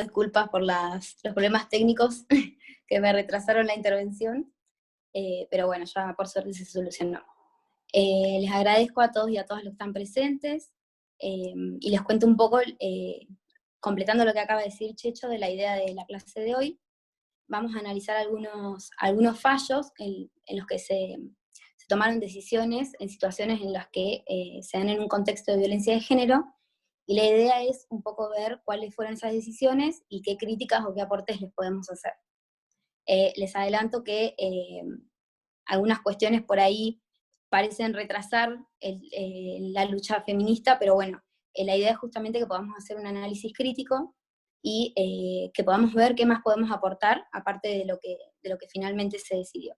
disculpas por los problemas técnicos que me retrasaron la intervención, pero bueno, ya por suerte se solucionó. Les agradezco a todos y a todas los que están presentes, y les cuento un poco, completando lo que acaba de decir Checho de la idea de la clase de hoy. Vamos a analizar algunos fallos en los que se tomaron decisiones en situaciones en las que se dan en un contexto de violencia de género, y la idea es un poco ver cuáles fueron esas decisiones y qué críticas o qué aportes les podemos hacer. Les adelanto que algunas cuestiones por ahí parecen retrasar la lucha feminista, pero bueno, la idea es justamente que podamos hacer un análisis crítico y que podamos ver qué más podemos aportar, aparte de lo que finalmente se decidió.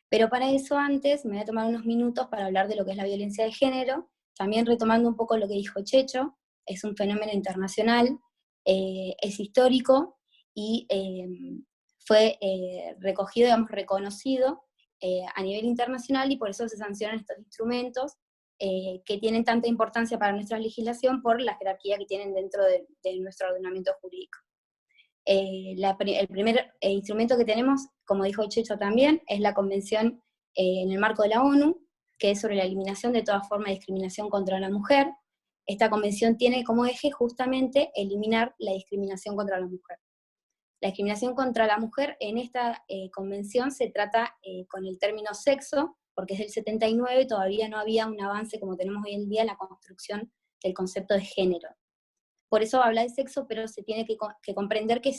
Pero para eso antes me voy a tomar unos minutos para hablar de lo que es la violencia de género, también retomando un poco lo que dijo Checho. Es un fenómeno internacional, es histórico y fue recogido, digamos, reconocido a nivel internacional, y por eso se sancionan estos instrumentos que tienen tanta importancia para nuestra legislación por la jerarquía que tienen dentro de nuestro ordenamiento jurídico. El primer instrumento que tenemos, como dijo Checho también, es la Convención en el marco de la ONU, que es sobre la eliminación de toda forma de discriminación contra la mujer. Esta convención tiene como eje justamente eliminar la discriminación contra la mujer. La discriminación contra la mujer en esta convención se trata con el término sexo, porque es del 79, todavía no había un avance como tenemos hoy en día en la construcción del concepto de género. Por eso habla de sexo, pero se tiene que comprender que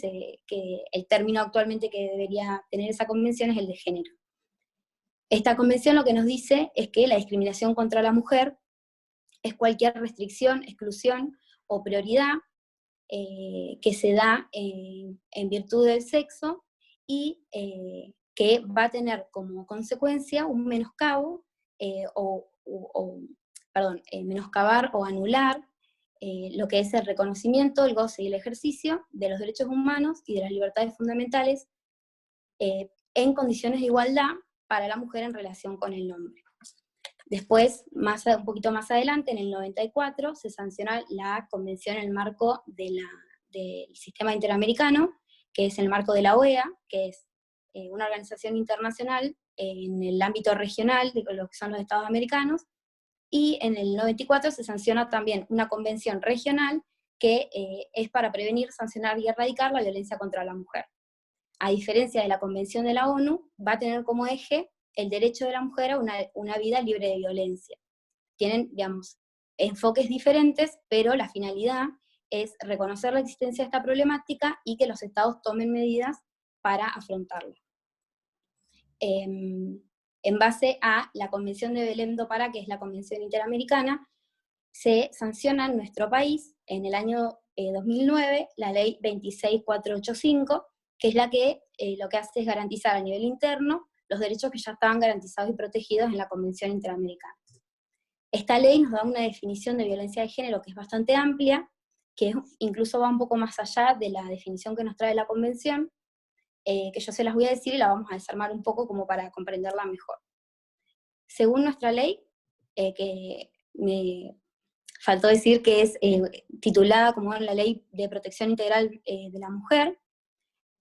el término actualmente que debería tener esa convención es el de género. Esta convención lo que nos dice es que la discriminación contra la mujer es cualquier restricción, exclusión o prioridad que se da en virtud del sexo y que va a tener como consecuencia un menoscabo, menoscabar o anular lo que es el reconocimiento, el goce y el ejercicio de los derechos humanos y de las libertades fundamentales en condiciones de igualdad para la mujer en relación con el hombre. Después, un poquito más adelante, en el 94, se sanciona la convención en el marco del sistema interamericano, que es el marco de la OEA, que es una organización internacional en el ámbito regional de lo que son los estados americanos, y en el 94 se sanciona también una convención regional que es para prevenir, sancionar y erradicar la violencia contra la mujer. A diferencia de la Convención de la ONU, va a tener como eje el derecho de la mujer a una vida libre de violencia. Tienen, digamos, enfoques diferentes, pero la finalidad es reconocer la existencia de esta problemática y que los estados tomen medidas para afrontarla. En base a la Convención de Belém do Pará, que es la Convención Interamericana, se sanciona en nuestro país, en el año 2009, la ley 26485, que es la que lo que hace es garantizar a nivel interno los derechos que ya estaban garantizados y protegidos en la Convención Interamericana. Esta ley nos da una definición de violencia de género que es bastante amplia, que incluso va un poco más allá de la definición que nos trae la Convención, que yo se las voy a decir y la vamos a desarmar un poco como para comprenderla mejor. Según nuestra ley, que me faltó decir que es titulada como la Ley de Protección Integral de la Mujer,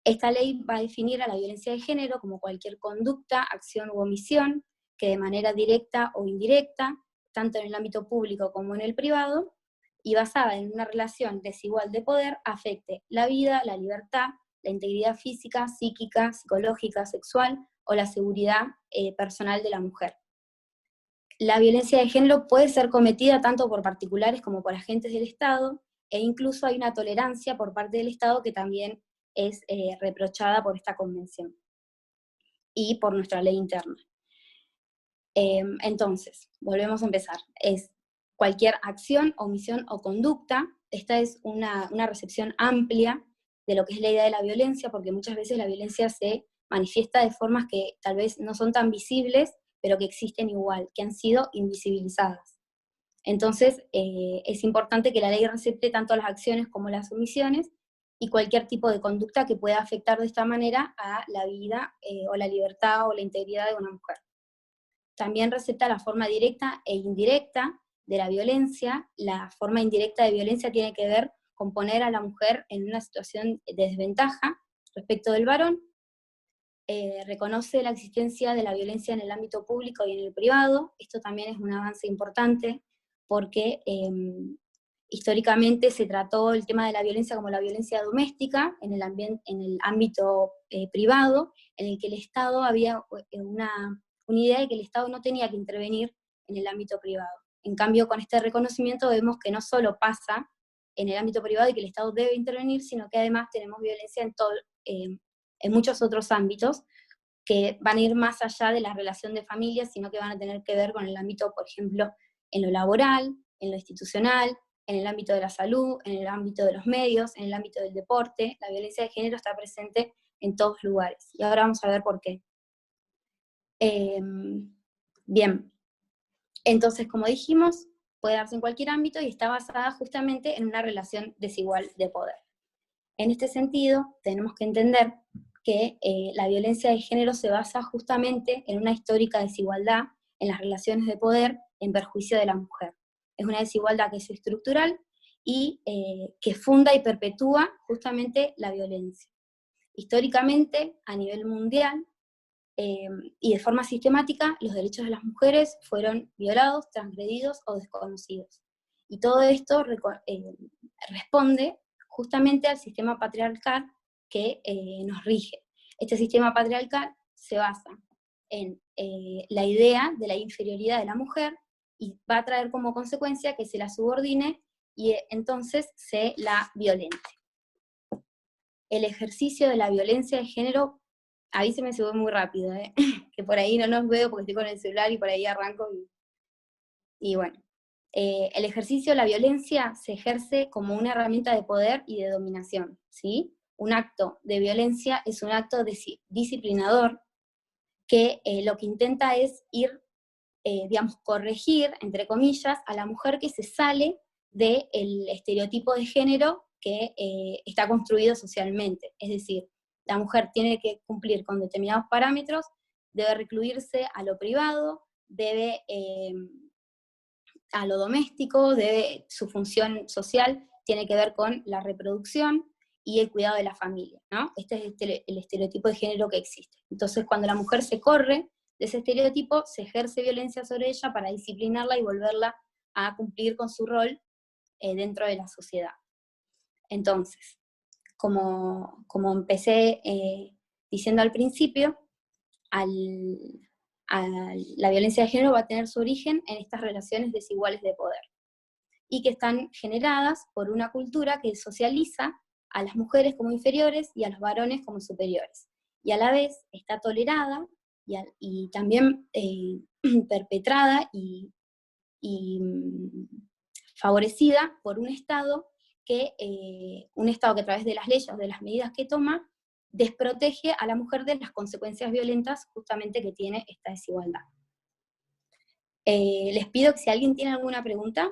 esta ley va a definir a la violencia de género como cualquier conducta, acción u omisión que de manera directa o indirecta, tanto en el ámbito público como en el privado, y basada en una relación desigual de poder, afecte la vida, la libertad, la integridad física, psíquica, psicológica, sexual o la seguridad personal de la mujer. La violencia de género puede ser cometida tanto por particulares como por agentes del Estado, e incluso hay una tolerancia por parte del Estado que también es reprochada por esta convención y por nuestra ley interna. Entonces, volvemos a empezar. Es cualquier acción, omisión o conducta. Esta es una recepción amplia de lo que es la idea de la violencia, porque muchas veces la violencia se manifiesta de formas que tal vez no son tan visibles, pero que existen igual, que han sido invisibilizadas. Entonces, es importante que la ley recepte tanto las acciones como las omisiones, y cualquier tipo de conducta que pueda afectar de esta manera a la vida o la libertad o la integridad de una mujer. También recepta la forma directa e indirecta de la violencia. La forma indirecta de violencia tiene que ver con poner a la mujer en una situación de desventaja respecto del varón. Reconoce la existencia de la violencia en el ámbito público y en el privado. Esto también es un avance importante, porque históricamente se trató el tema de la violencia como la violencia doméstica en el ámbito privado, en el que el Estado había una idea de que el Estado no tenía que intervenir en el ámbito privado. En cambio, con este reconocimiento vemos que no solo pasa en el ámbito privado y que el Estado debe intervenir, sino que además tenemos violencia en muchos otros ámbitos, que van a ir más allá de la relación de familia, sino que van a tener que ver con el ámbito, por ejemplo, en lo laboral, en lo institucional, en el ámbito de la salud, en el ámbito de los medios, en el ámbito del deporte. La violencia de género está presente en todos lugares. Y ahora vamos a ver por qué. Bien, entonces, como dijimos, puede darse en cualquier ámbito y está basada justamente en una relación desigual de poder. En este sentido, tenemos que entender que la violencia de género se basa justamente en una histórica desigualdad en las relaciones de poder en perjuicio de la mujer. Es una desigualdad que es estructural y que funda y perpetúa justamente la violencia. Históricamente, a nivel mundial, y de forma sistemática, los derechos de las mujeres fueron violados, transgredidos o desconocidos. Y todo esto responde justamente al sistema patriarcal que nos rige. Este sistema patriarcal se basa en la idea de la inferioridad de la mujer y va a traer como consecuencia que se la subordine y entonces se la violente. El ejercicio de la violencia de género, avíseme si voy muy rápido, que por ahí no nos veo porque estoy con el celular y por ahí arranco y bueno. El ejercicio de la violencia se ejerce como una herramienta de poder y de dominación, ¿sí? Un acto de violencia es un acto disciplinador que lo que intenta es ir, digamos, corregir, entre comillas, a la mujer que se sale del estereotipo de género que está construido socialmente. Es decir, la mujer tiene que cumplir con determinados parámetros, debe recluirse a lo privado, debe a lo doméstico, su función social tiene que ver con la reproducción y el cuidado de la familia, ¿no? Este es el estereotipo de género que existe. Entonces, cuando la mujer se corre de ese estereotipo, se ejerce violencia sobre ella para disciplinarla y volverla a cumplir con su rol dentro de la sociedad. Entonces, como empecé diciendo al principio, la violencia de género va a tener su origen en estas relaciones desiguales de poder, y que están generadas por una cultura que socializa a las mujeres como inferiores y a los varones como superiores, y a la vez está tolerada y también perpetrada y favorecida por un Estado que a través de las leyes o de las medidas que toma, desprotege a la mujer de las consecuencias violentas justamente que tiene esta desigualdad. Les pido que si alguien tiene alguna pregunta,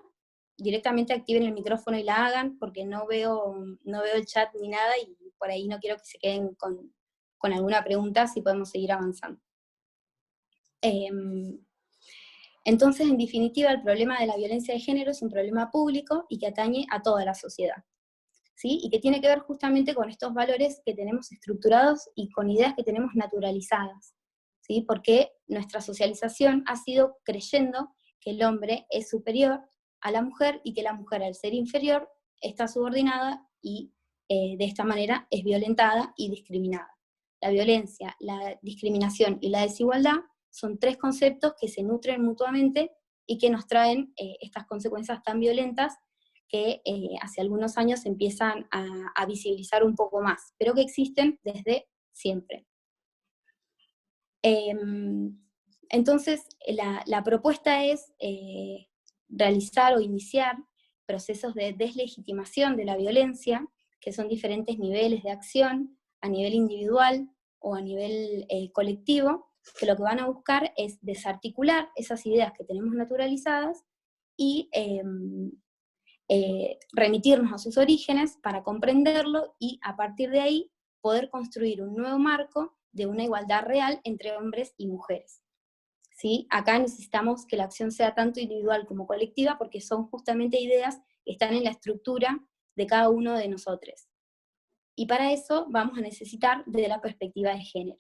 directamente activen el micrófono y la hagan, porque no veo el chat ni nada, y por ahí no quiero que se queden con alguna pregunta, si podemos seguir avanzando. Entonces, en definitiva, el problema de la violencia de género es un problema público y que atañe a toda la sociedad, ¿sí? Y que tiene que ver justamente con estos valores que tenemos estructurados y con ideas que tenemos naturalizadas, ¿sí? Porque nuestra socialización ha sido creyendo que el hombre es superior a la mujer y que la mujer, al ser inferior, está subordinada y de esta manera es violentada y discriminada. La violencia, la discriminación y la desigualdad son tres conceptos que se nutren mutuamente y que nos traen estas consecuencias tan violentas que hace algunos años se empiezan a visibilizar un poco más, pero que existen desde siempre. Entonces, la propuesta es realizar o iniciar procesos de deslegitimación de la violencia, que son diferentes niveles de acción, a nivel individual o a nivel colectivo, que lo que van a buscar es desarticular esas ideas que tenemos naturalizadas y remitirnos a sus orígenes para comprenderlo y a partir de ahí poder construir un nuevo marco de una igualdad real entre hombres y mujeres. ¿Sí? Acá necesitamos que la acción sea tanto individual como colectiva, porque son justamente ideas que están en la estructura de cada uno de nosotros. Y para eso vamos a necesitar de la perspectiva de género.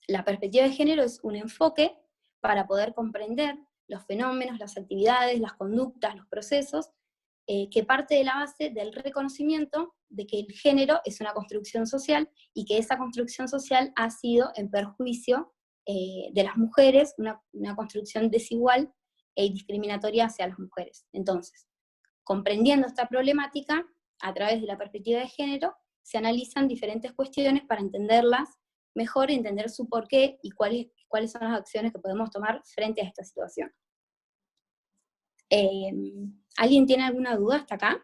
La perspectiva de género es un enfoque para poder comprender los fenómenos, las actividades, las conductas, los procesos, que parte de la base del reconocimiento de que el género es una construcción social y que esa construcción social ha sido en perjuicio de las mujeres, una construcción desigual e discriminatoria hacia las mujeres. Entonces, comprendiendo esta problemática, a través de la perspectiva de género, se analizan diferentes cuestiones para entenderlas mejor, entender su porqué y cuáles son las acciones que podemos tomar frente a esta situación. ¿Alguien tiene alguna duda hasta acá?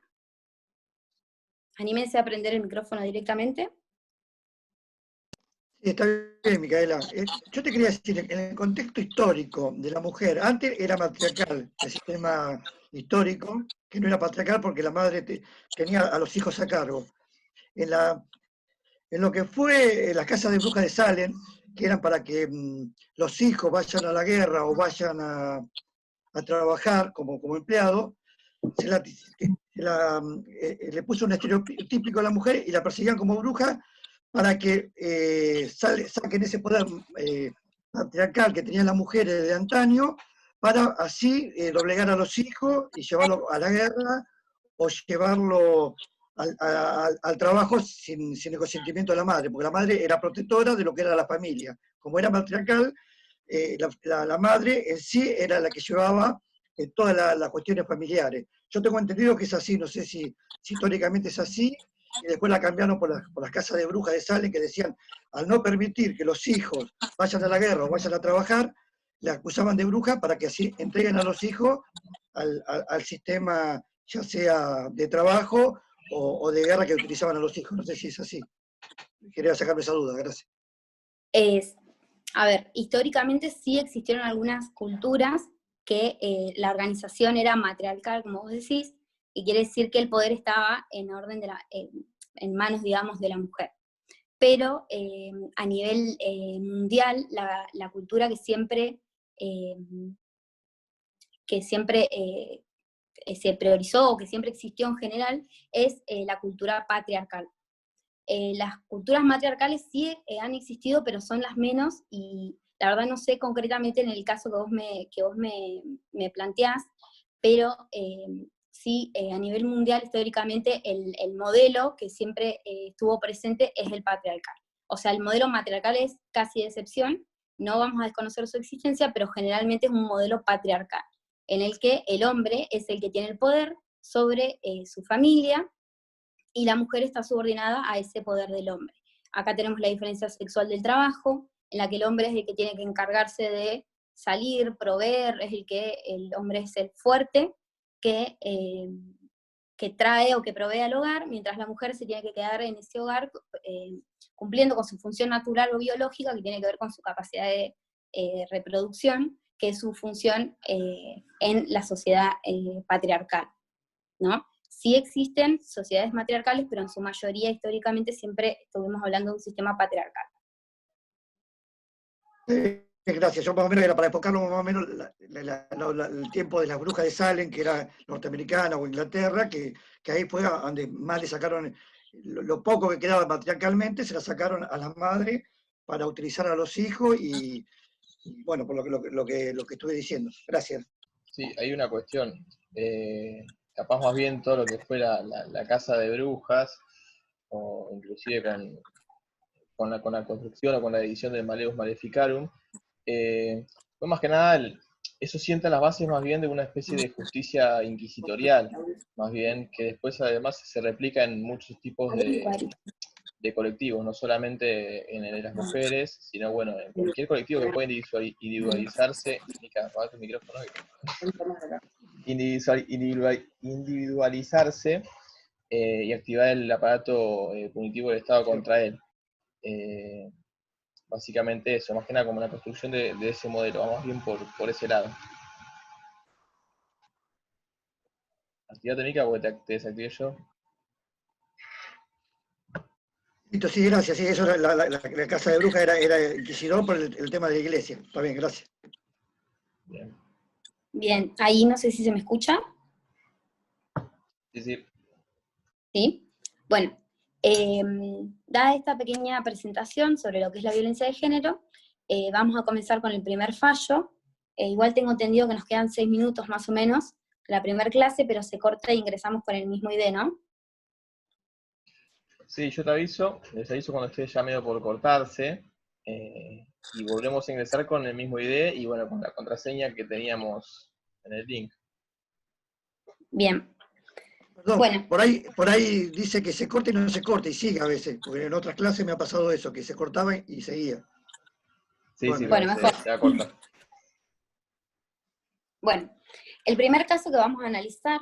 Anímense a prender el micrófono directamente. Sí, está bien, Micaela. Yo te quería decir, en el contexto histórico de la mujer, antes era matriarcal, el sistema histórico, que no era patriarcal porque la madre tenía a los hijos a cargo. En lo que fue las casas de brujas de Salem, que eran para que los hijos vayan a la guerra o vayan a trabajar como empleado, le puso un estereotípico a la mujer y la perseguían como bruja para que saquen ese poder patriarcal que tenían las mujeres de antaño, para así doblegar a los hijos y llevarlo a la guerra o llevarlo al trabajo sin el consentimiento de la madre, porque la madre era protectora de lo que era la familia. Como era matriarcal, la madre en sí era la que llevaba todas las cuestiones familiares. Yo tengo entendido que es así, no sé si históricamente es así, y después la cambiaron por las casas de brujas de Salem, que decían, al no permitir que los hijos vayan a la guerra o vayan a trabajar, le acusaban de bruja para que así entreguen a los hijos al sistema, ya sea de trabajo o de guerra que utilizaban a los hijos. No sé si es así. Quería sacarme esa duda, gracias. A ver, históricamente sí existieron algunas culturas que la organización era matriarcal, como vos decís, y quiere decir que el poder estaba en orden en manos, digamos, de la mujer. Pero a nivel mundial, la cultura que siempre se priorizó o que siempre existió en general es la cultura patriarcal. Las culturas matriarcales sí han existido, pero son las menos, y la verdad no sé concretamente en el caso que vos me planteás, pero sí, a nivel mundial, históricamente, el modelo que siempre estuvo presente es el patriarcal. O sea, el modelo matriarcal es casi de excepción, no vamos a desconocer su existencia, pero generalmente es un modelo patriarcal, en el que el hombre es el que tiene el poder sobre su familia, y la mujer está subordinada a ese poder del hombre. Acá tenemos la diferencia sexual del trabajo, en la que el hombre es el que tiene que encargarse de salir, proveer, el hombre es el fuerte que trae o que provee al hogar, mientras la mujer se tiene que quedar en ese hogar cumpliendo con su función natural o biológica, que tiene que ver con su capacidad de reproducción, que es su función en la sociedad patriarcal, ¿no? Sí existen sociedades matriarcales, pero en su mayoría históricamente siempre estuvimos hablando de un sistema patriarcal. Gracias, yo más o menos era para enfocarlo más o menos el tiempo de las brujas de Salem, que era norteamericana o Inglaterra, que ahí fue donde más le sacaron lo poco que quedaba matriarcalmente, se la sacaron a las madres para utilizar a los hijos y bueno, por lo que estuve diciendo. Gracias. Sí, hay una cuestión. Capaz más bien todo lo que fue la casa de brujas, o inclusive con la construcción o con la edición del Maleus Maleficarum, fue más que nada, eso sienta las bases más bien de una especie de justicia inquisitorial, más bien, que después además se replica en muchos tipos de colectivos, no solamente en el de las mujeres, sino bueno, en cualquier colectivo que pueda individualizarse. Apagate el micrófono. Individualizarse y activar el aparato punitivo del Estado contra él. Básicamente eso, más que nada como la construcción de ese modelo, vamos bien por ese lado. Activate, Mica, porque te desactivé yo. Listo, sí, gracias. Sí, eso la casa de brujas era inquisidor por el tema de la iglesia. Está bien, gracias. Bien. Bien, ahí no sé si se me escucha. Sí, sí. ¿sí? Bueno, dada esta pequeña presentación sobre lo que es la violencia de género, vamos a comenzar con el primer fallo. Igual tengo entendido que nos quedan 6 minutos más o menos la primera clase, pero se corta e ingresamos con el mismo ID, ¿no? Sí, yo te aviso, les aviso cuando esté ya medio por cortarse, y volvemos a ingresar con el mismo ID y bueno, con la contraseña que teníamos en el link. Bien. Perdón, Bueno. por ahí dice que se corta y no se corta, y sigue a veces, porque en otras clases me ha pasado eso, que se cortaba y seguía. Sí, sí, Bueno, mejor. se va a cortar. Bueno, el primer caso que vamos a analizar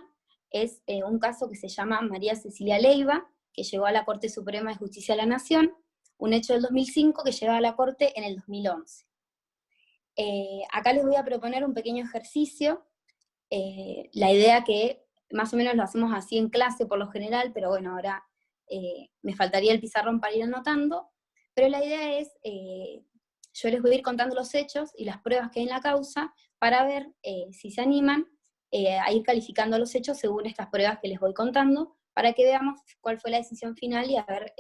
es un caso que se llama María Cecilia Leiva, que llegó a la Corte Suprema de Justicia de la Nación, un hecho del 2005 que llegó a la Corte en el 2011. Acá les voy a proponer un pequeño ejercicio, la idea que más o menos lo hacemos así en clase por lo general, pero bueno, ahora me faltaría el pizarrón para ir anotando, pero la idea es, yo les voy a ir contando los hechos y las pruebas que hay en la causa, para ver si se animan a ir calificando los hechos según estas pruebas que les voy contando, para que veamos cuál fue la decisión final y a ver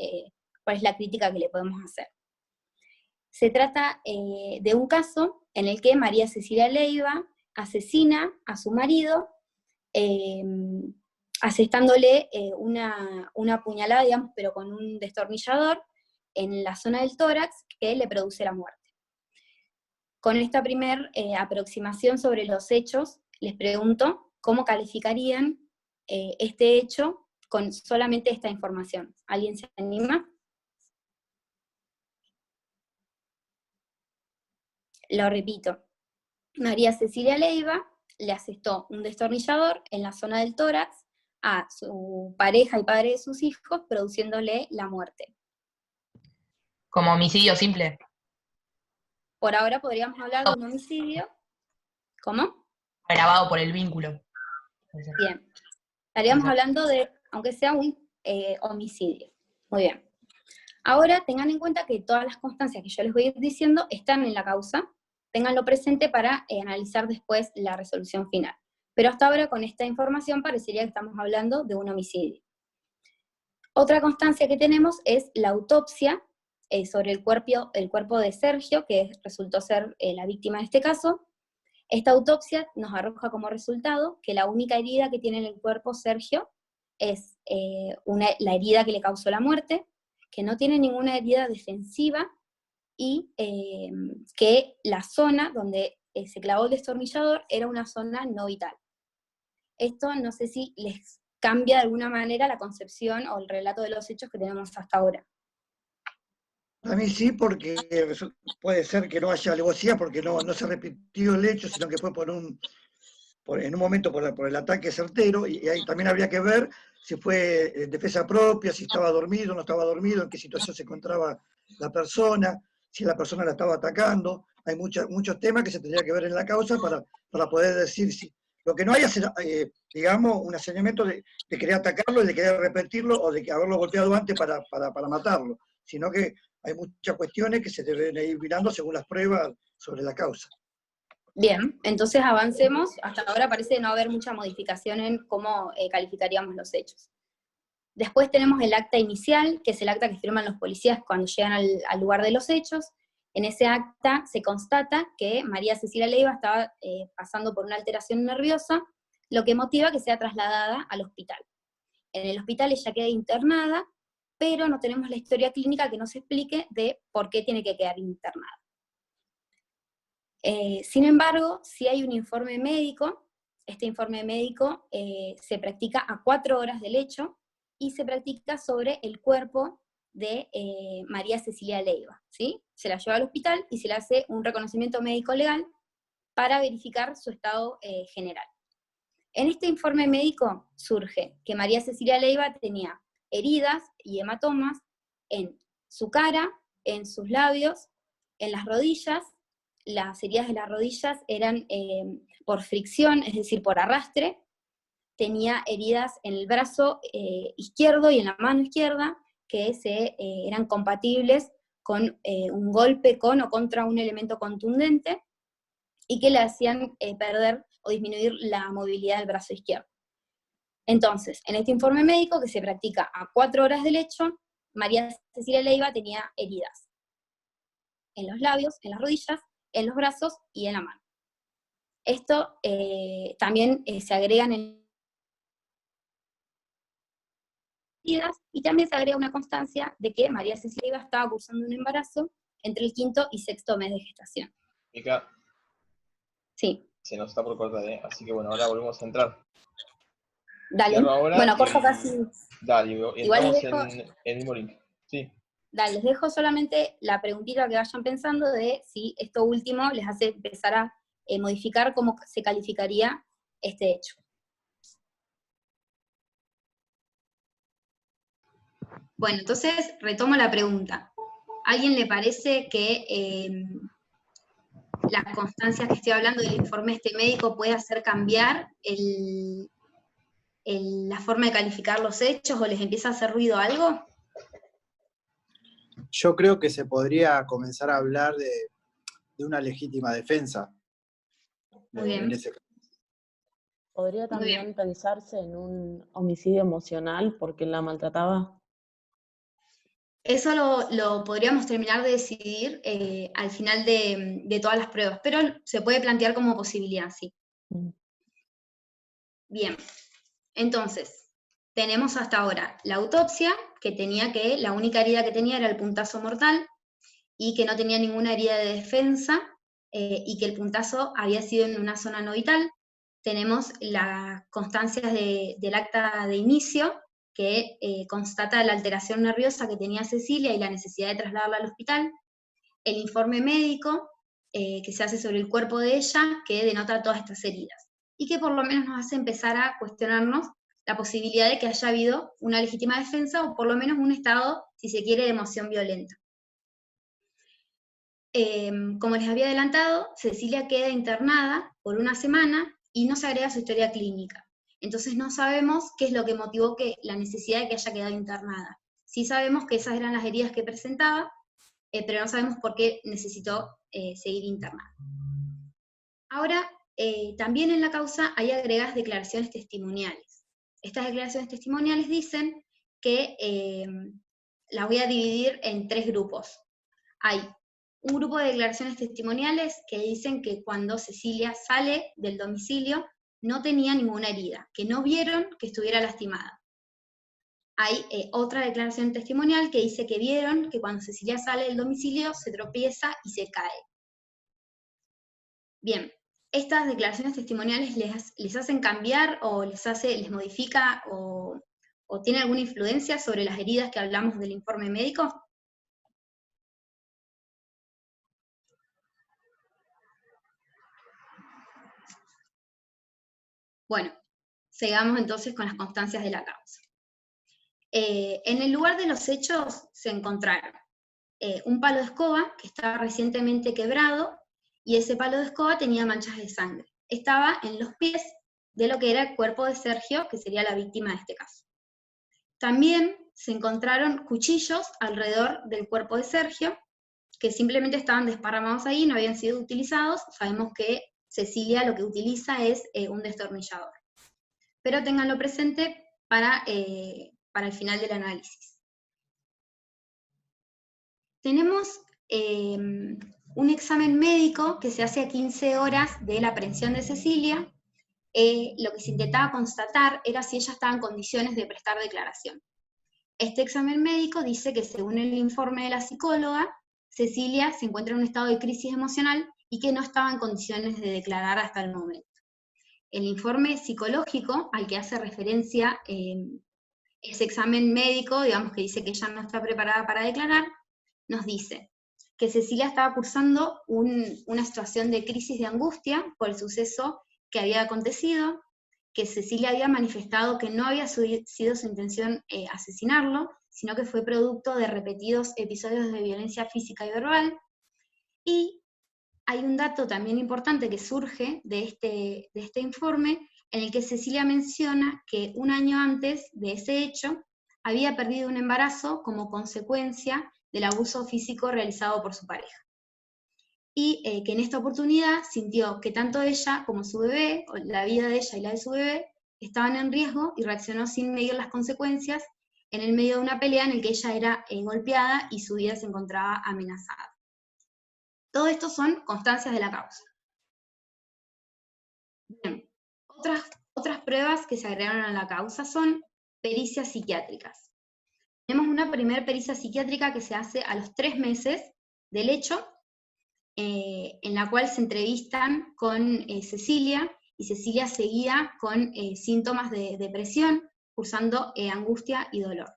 cuál es la crítica que le podemos hacer. Se trata de un caso en el que María Cecilia Leiva asesina a su marido, asestándole una puñalada, digamos, pero con un destornillador en la zona del tórax que le produce la muerte. Con esta primera aproximación sobre los hechos, les pregunto cómo calificarían este hecho con solamente esta información. ¿Alguien se anima? Lo repito. María Cecilia Leiva le asestó un destornillador en la zona del tórax a su pareja y padre de sus hijos, produciéndole la muerte. Como homicidio simple. Por ahora podríamos hablar de un homicidio. ¿Cómo? Agravado por el vínculo. Bien. Estaríamos hablando de, aunque sea un homicidio. Muy bien. Ahora tengan en cuenta que todas las constancias que yo les voy a ir diciendo están en la causa. Ténganlo presente para analizar después la resolución final. Pero hasta ahora con esta información parecería que estamos hablando de un homicidio. Otra constancia que tenemos es la autopsia sobre el cuerpo de Sergio, que resultó ser la víctima en este caso. Esta autopsia nos arroja como resultado que la única herida que tiene en el cuerpo Sergio es la herida que le causó la muerte, que no tiene ninguna herida defensiva, y que la zona donde se clavó el destornillador era una zona no vital. Esto no sé si les cambia de alguna manera la concepción o el relato de los hechos que tenemos hasta ahora. A mí sí, porque puede ser que no haya alevosía, porque no se repitió el hecho, sino que fue en un momento por el ataque certero, y ahí también habría que ver si fue defensa propia, si estaba dormido, no estaba dormido, en qué situación se encontraba la persona, si la persona la estaba atacando. Hay muchos temas que se tendría que ver en la causa para poder decir si. Lo que no hay es, digamos, un aseñamiento de querer atacarlo y de querer repetirlo o de haberlo golpeado antes para matarlo, sino que hay muchas cuestiones que se deben ir mirando según las pruebas sobre la causa. Bien, entonces avancemos. Hasta ahora parece no haber mucha modificación en cómo calificaríamos los hechos. Después tenemos el acta inicial, que es el acta que firman los policías cuando llegan al lugar de los hechos. En ese acta se constata que María Cecilia Leiva estaba pasando por una alteración nerviosa, lo que motiva que sea trasladada al hospital. En el hospital ella queda internada, pero no tenemos la historia clínica que nos explique de por qué tiene que quedar internada. Sin embargo, sí hay un informe médico. Este informe médico se practica a 4 horas del hecho y se practica sobre el cuerpo de María Cecilia Leiva, ¿sí? Se la lleva al hospital y se le hace un reconocimiento médico legal para verificar su estado general. En este informe médico surge que María Cecilia Leiva tenía heridas y hematomas en su cara, en sus labios, en las rodillas. Las heridas de las rodillas eran por fricción, es decir, por arrastre. Tenía heridas en el brazo izquierdo y en la mano izquierda que eran compatibles con un golpe con o contra un elemento contundente y que le hacían perder o disminuir la movilidad del brazo izquierdo. Entonces, en este informe médico, que se practica a 4 horas del hecho, María Cecilia Leiva tenía heridas en los labios, en las rodillas, en los brazos y en la mano. Esto también se agregan en heridas, y también se agrega una constancia de que María Cecilia Leiva estaba cursando un embarazo entre el 5º y 6º mes de gestación. Mica, Sí. se nos está por cortar, ¿eh? Así que bueno, ahora volvemos a entrar. Dale. Cierro ahora Bueno, y- corto casi. Dale, y Igual les entramos dejo, en el mismo link. Sí. dale, les dejo solamente la preguntita que vayan pensando de si esto último les hace empezar a modificar cómo se calificaría este hecho. Bueno, entonces retomo la pregunta. ¿A alguien le parece que las constancias que estoy hablando del informe médico puede hacer cambiar la forma de calificar los hechos, o les empieza a hacer ruido algo? Yo creo que se podría comenzar a hablar de una legítima defensa. Muy bien. En ese caso. Podría Muy bien. también pensarse en un homicidio emocional porque la maltrataba. Eso lo podríamos terminar de decidir al final de todas las pruebas, pero se puede plantear como posibilidad, sí. Bien, entonces, tenemos hasta ahora la autopsia, que la única herida que tenía era el puntazo mortal, y que no tenía ninguna herida de defensa, y que el puntazo había sido en una zona no vital. Tenemos las constancias del acta de inicio, que constata la alteración nerviosa que tenía Cecilia y la necesidad de trasladarla al hospital. El informe médico que se hace sobre el cuerpo de ella, que denota todas estas heridas, y que por lo menos nos hace empezar a cuestionarnos la posibilidad de que haya habido una legítima defensa, o por lo menos un estado, si se quiere, de emoción violenta. Como les había adelantado, Cecilia queda internada por una semana y no se agrega su historia clínica. Entonces no sabemos qué es lo que motivó la necesidad de que haya quedado internada. Sí sabemos que esas eran las heridas que presentaba, pero no sabemos por qué necesitó seguir internada. Ahora, también en la causa hay agregadas declaraciones testimoniales. Estas declaraciones testimoniales dicen que, las voy a dividir en 3 grupos. Hay un grupo de declaraciones testimoniales que dicen que cuando Cecilia sale del domicilio no tenía ninguna herida, que no vieron que estuviera lastimada. Hay otra declaración testimonial que dice que vieron que cuando Cecilia sale del domicilio se tropieza y se cae. Bien, estas declaraciones testimoniales les hacen cambiar o les modifica o tiene alguna influencia sobre las heridas que hablamos del informe médico. Bueno, sigamos entonces con las constancias de la causa. En el lugar de los hechos se encontraron un palo de escoba que estaba recientemente quebrado, y ese palo de escoba tenía manchas de sangre. Estaba en los pies de lo que era el cuerpo de Sergio, que sería la víctima de este caso. También se encontraron cuchillos alrededor del cuerpo de Sergio, que simplemente estaban desparramados ahí, no habían sido utilizados. Sabemos que Cecilia lo que utiliza es un destornillador. Pero ténganlo presente para el final del análisis. Tenemos un examen médico que se hace a 15 horas de la aprehensión de Cecilia. Lo que se intentaba constatar era si ella estaba en condiciones de prestar declaración. Este examen médico dice que, según el informe de la psicóloga, Cecilia se encuentra en un estado de crisis emocional y que no estaba en condiciones de declarar hasta el momento. El informe psicológico al que hace referencia ese examen médico, digamos, que dice que ella no está preparada para declarar, nos dice que Cecilia estaba cursando una situación de crisis de angustia por el suceso que había acontecido, que Cecilia había manifestado que no había sido su intención asesinarlo, sino que fue producto de repetidos episodios de violencia física y verbal. Y hay un dato también importante que surge de este informe, en el que Cecilia menciona que un año antes de ese hecho había perdido un embarazo como consecuencia del abuso físico realizado por su pareja. Y que en esta oportunidad sintió que tanto ella como su bebé, o la vida de ella y la de su bebé, estaban en riesgo y reaccionó sin medir las consecuencias en el medio de una pelea en la que ella era golpeada y su vida se encontraba amenazada. Todo esto son constancias de la causa. Bien, otras pruebas que se agregaron a la causa son pericias psiquiátricas. Tenemos una primera pericia psiquiátrica que se hace a los 3 meses del hecho, en la cual se entrevistan con Cecilia, y Cecilia seguía con síntomas de depresión, cursando angustia y dolor.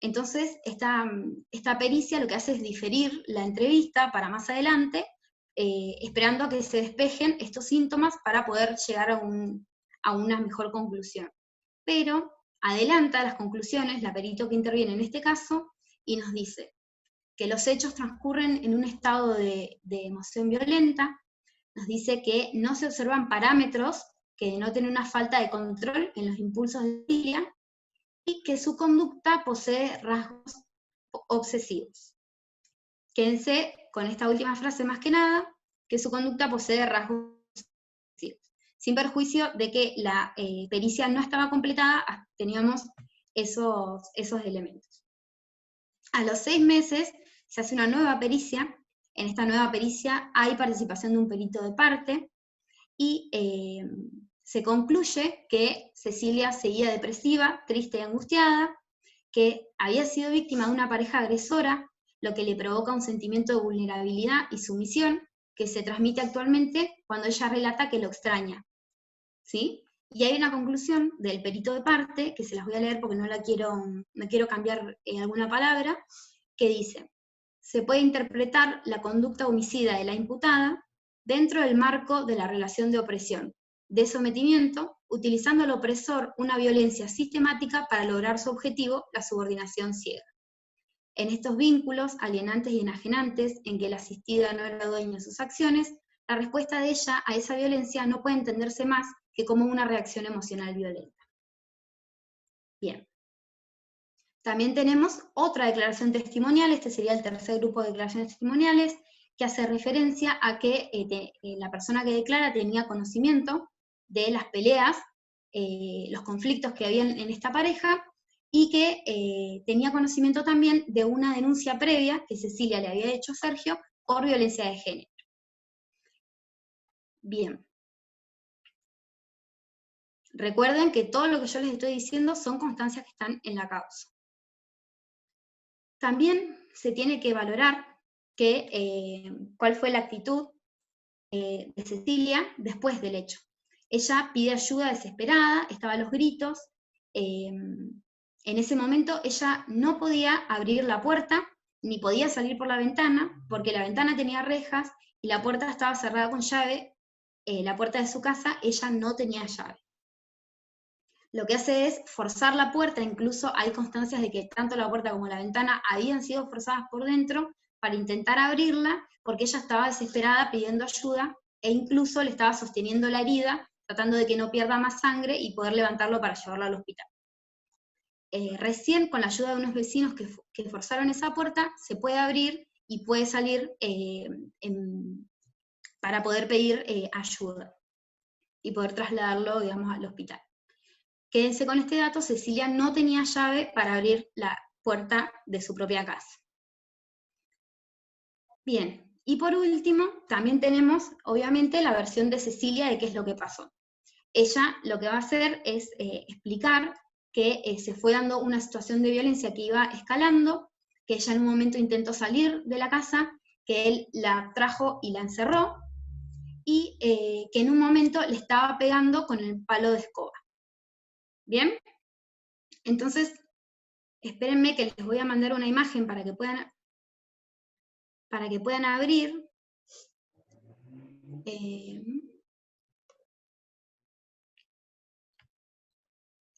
Entonces, esta pericia lo que hace es diferir la entrevista para más adelante, esperando a que se despejen estos síntomas para poder llegar a una mejor conclusión. Pero adelanta las conclusiones, la perito que interviene en este caso, y nos dice que los hechos transcurren en un estado de emoción violenta, nos dice que no se observan parámetros que denoten una falta de control en los impulsos de Cecilia, y que su conducta posee rasgos obsesivos. Quédense con esta última frase más que nada, que su conducta posee rasgos obsesivos. Sin perjuicio de que la pericia no estaba completada, teníamos esos elementos. A los 6 meses se hace una nueva pericia. En esta nueva pericia hay participación de un perito de parte, y se concluye que Cecilia seguía depresiva, triste y angustiada, que había sido víctima de una pareja agresora, lo que le provoca un sentimiento de vulnerabilidad y sumisión, que se transmite actualmente cuando ella relata que lo extraña. ¿Sí? Y hay una conclusión del perito de parte, que se las voy a leer porque no quiero cambiar alguna palabra, que dice: se puede interpretar la conducta homicida de la imputada dentro del marco de la relación de opresión, de sometimiento, utilizando al opresor una violencia sistemática para lograr su objetivo, la subordinación ciega. En estos vínculos alienantes y enajenantes, en que la asistida no era dueña de sus acciones, la respuesta de ella a esa violencia no puede entenderse más que como una reacción emocional violenta. Bien. También tenemos otra declaración testimonial, este sería el tercer grupo de declaraciones testimoniales, que hace referencia a que la persona que declara tenía conocimiento de las peleas, los conflictos que había en esta pareja, y que tenía conocimiento también de una denuncia previa que Cecilia le había hecho a Sergio por violencia de género. Bien. Recuerden que todo lo que yo les estoy diciendo son constancias que están en la causa. También se tiene que valorar cuál fue la actitud de Cecilia después del hecho. Ella pide ayuda desesperada, estaba a los gritos. En ese momento ella no podía abrir la puerta, ni podía salir por la ventana, porque la ventana tenía rejas y la puerta estaba cerrada con llave. La puerta de su casa, ella no tenía llave. Lo que hace es forzar la puerta, incluso hay constancias de que tanto la puerta como la ventana habían sido forzadas por dentro para intentar abrirla, porque ella estaba desesperada pidiendo ayuda, e incluso le estaba sosteniendo la herida, tratando de que no pierda más sangre y poder levantarlo para llevarlo al hospital. Recién, con la ayuda de unos vecinos que forzaron esa puerta, se puede abrir y puede salir para poder pedir ayuda y poder trasladarlo, digamos, al hospital. Quédense con este dato: Cecilia no tenía llave para abrir la puerta de su propia casa. Bien, y por último, también tenemos, obviamente, la versión de Cecilia de qué es lo que pasó. Ella lo que va a hacer es explicar que se fue dando una situación de violencia que iba escalando, que ella en un momento intentó salir de la casa, que él la trajo y la encerró, y que en un momento le estaba pegando con el palo de escoba. ¿Bien? Entonces, espérenme que les voy a mandar una imagen para que puedan abrir.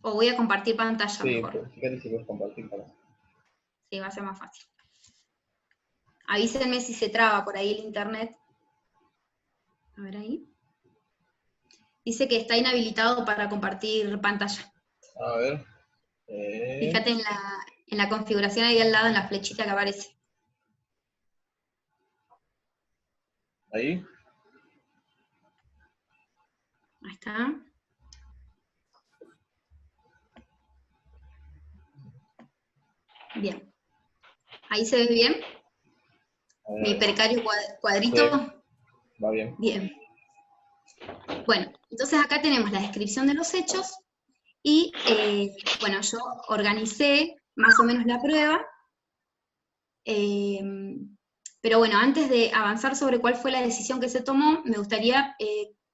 O voy a compartir pantalla mejor. Sí, fíjate si puedes compartir para. Sí, va a ser más fácil. Avísenme si se traba por ahí el internet. A ver ahí. Dice que está inhabilitado para compartir pantalla. A ver. Fíjate en la configuración ahí al lado, en la flechita que aparece. Ahí. Ahí está. Bien. ¿Ahí se ve bien? Mi precario cuadrito. Sí, va bien. Bien. Bueno, entonces acá tenemos la descripción de los hechos y, bueno, yo organicé más o menos la prueba, pero bueno, antes de avanzar sobre cuál fue la decisión que se tomó, me gustaría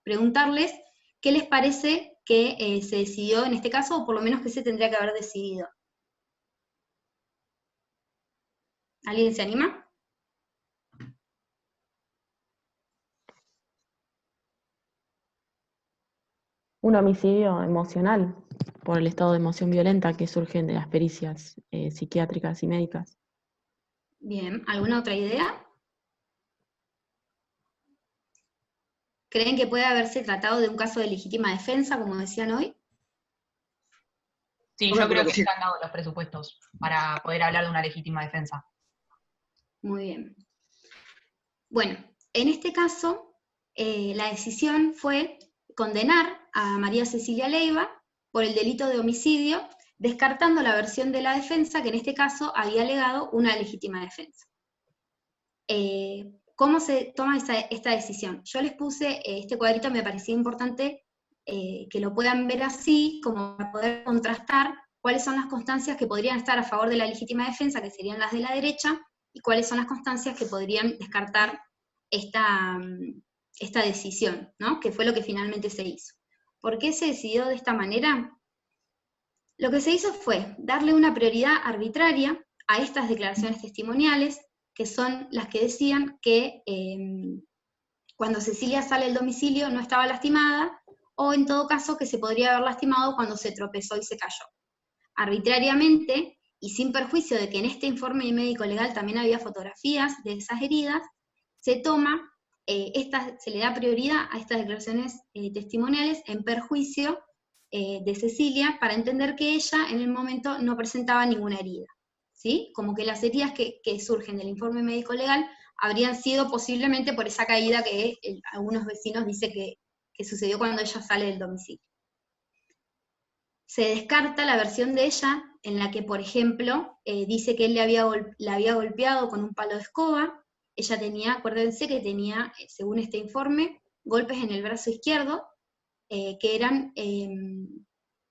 preguntarles qué les parece que se decidió en este caso, o por lo menos qué se tendría que haber decidido. ¿Alguien se anima? Un homicidio emocional por el estado de emoción violenta que surgen de las pericias psiquiátricas y médicas. Bien, ¿alguna otra idea? ¿Creen que puede haberse tratado de un caso de legítima defensa, como decían hoy? Sí, Yo yo creo creo que que sí. están dados los presupuestos para poder hablar de una legítima defensa. Muy bien. Bueno, en este caso, la decisión fue condenar a María Cecilia Leiva por el delito de homicidio, descartando la versión de la defensa, que en este caso había alegado una legítima defensa. ¿Cómo se toma esta decisión? Yo les puse este cuadrito, me parecía importante que lo puedan ver así, como para poder contrastar cuáles son las constancias que podrían estar a favor de la legítima defensa, que serían las de la derecha, y cuáles son las constancias que podrían descartar esta decisión, ¿no? Que fue lo que finalmente se hizo. ¿Por qué se decidió de esta manera? Lo que se hizo fue darle una prioridad arbitraria a estas declaraciones testimoniales, que son las que decían que cuando Cecilia sale del domicilio no estaba lastimada, o en todo caso que se podría haber lastimado cuando se tropezó y se cayó. Arbitrariamente, y sin perjuicio de que en este informe médico legal también había fotografías de esas heridas, se le da prioridad a estas declaraciones testimoniales en perjuicio de Cecilia, para entender que ella en el momento no presentaba ninguna herida, ¿sí? Como que las heridas que surgen del informe médico legal habrían sido posiblemente por esa caída que algunos vecinos dicen que sucedió cuando ella sale del domicilio. Se descarta la versión de ella en la que, por ejemplo, dice que él la había golpeado con un palo de escoba. Ella tenía, acuérdense que tenía, según este informe, golpes en el brazo izquierdo, que eran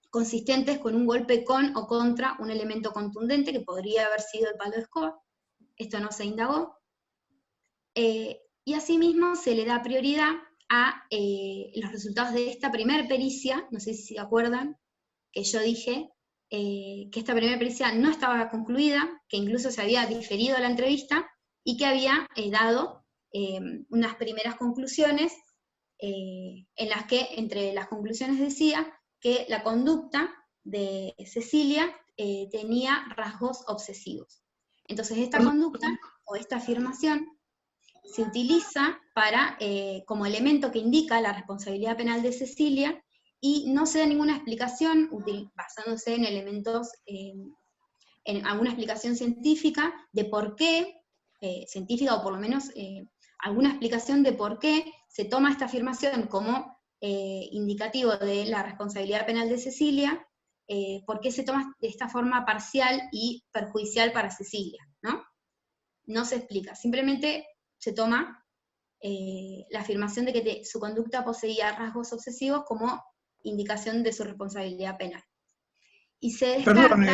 consistentes con un golpe con o contra un elemento contundente, que podría haber sido el palo de escoba. Esto no se indagó. Y asimismo se le da prioridad a los resultados de esta primer pericia, no sé si se acuerdan, que yo dije que esta primera pericia no estaba concluida, que incluso se había diferido la entrevista, y que había dado unas primeras conclusiones, en las que entre las conclusiones decía que la conducta de Cecilia tenía rasgos obsesivos. Entonces esta conducta, o esta afirmación, se utiliza como elemento que indica la responsabilidad penal de Cecilia, y no se da ninguna explicación basándose en elementos, en alguna explicación científica de por qué, científica o por lo menos alguna explicación de por qué se toma esta afirmación como indicativo de la responsabilidad penal de Cecilia, por qué se toma de esta forma parcial y perjudicial para Cecilia, ¿no? No se explica, simplemente se toma la afirmación de que su conducta poseía rasgos obsesivos como indicación de su responsabilidad penal. Y se descarta... Perdón,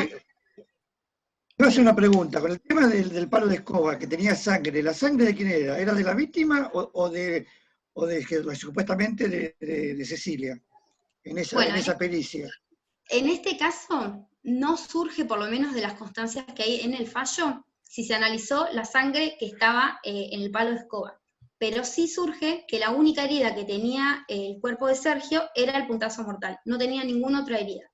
voy a hacer una pregunta. Con el tema del palo de escoba, que tenía sangre, ¿la sangre de quién era? ¿Era de la víctima o supuestamente de Cecilia, en esa pericia? En este caso, no surge, por lo menos de las constancias que hay en el fallo, si se analizó la sangre que estaba en el palo de escoba. Pero sí surge que la única herida que tenía el cuerpo de Sergio era el puntazo mortal, no tenía ninguna otra herida,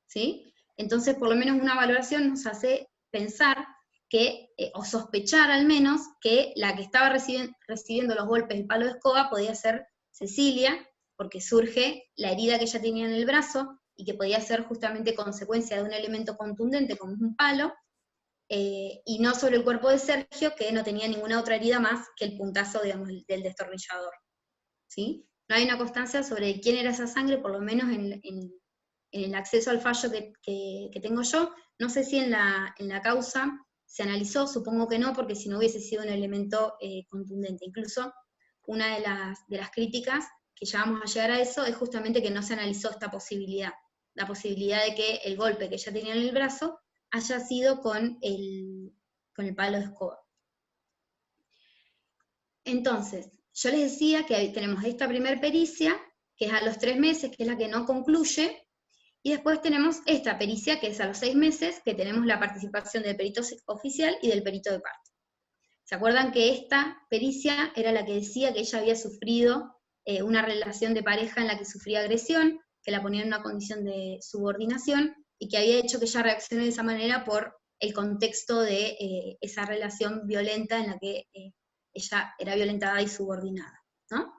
¿sí? Entonces, por lo menos una valoración nos hace pensar que, o sospechar al menos, que la que estaba recibiendo los golpes del palo de escoba podía ser Cecilia, porque surge la herida que ella tenía en el brazo, y que podía ser justamente consecuencia de un elemento contundente como un palo, y no sobre el cuerpo de Sergio, que no tenía ninguna otra herida más que el puntazo, digamos, del destornillador, ¿sí? No hay una constancia sobre quién era esa sangre, por lo menos en el acceso al fallo que tengo yo, no sé si en la causa se analizó, supongo que no, porque si no hubiese sido un elemento contundente. Incluso una de las críticas que ya vamos a llegar a eso es justamente que no se analizó esta posibilidad, la posibilidad de que el golpe que ella tenía en el brazo haya sido con el palo de escoba. Entonces, yo les decía que tenemos esta primer pericia, que es a los 3 meses, que es la que no concluye, y después tenemos esta pericia, que es a los 6 meses, que tenemos la participación del perito oficial y del perito de parte. ¿Se acuerdan que esta pericia era la que decía que ella había sufrido una relación de pareja en la que sufría agresión, que la ponía en una condición de subordinación, y que había hecho que ella reaccione de esa manera por el contexto de esa relación violenta en la que ella era violentada y subordinada, ¿no?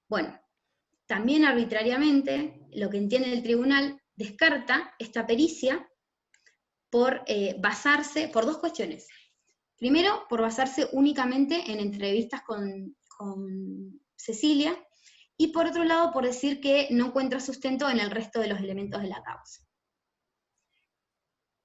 Bueno, también arbitrariamente, lo que entiende el tribunal descarta esta pericia por basarse, por 2 cuestiones. Primero, por basarse únicamente en entrevistas con Cecilia, y por otro lado, por decir que no encuentra sustento en el resto de los elementos de la causa.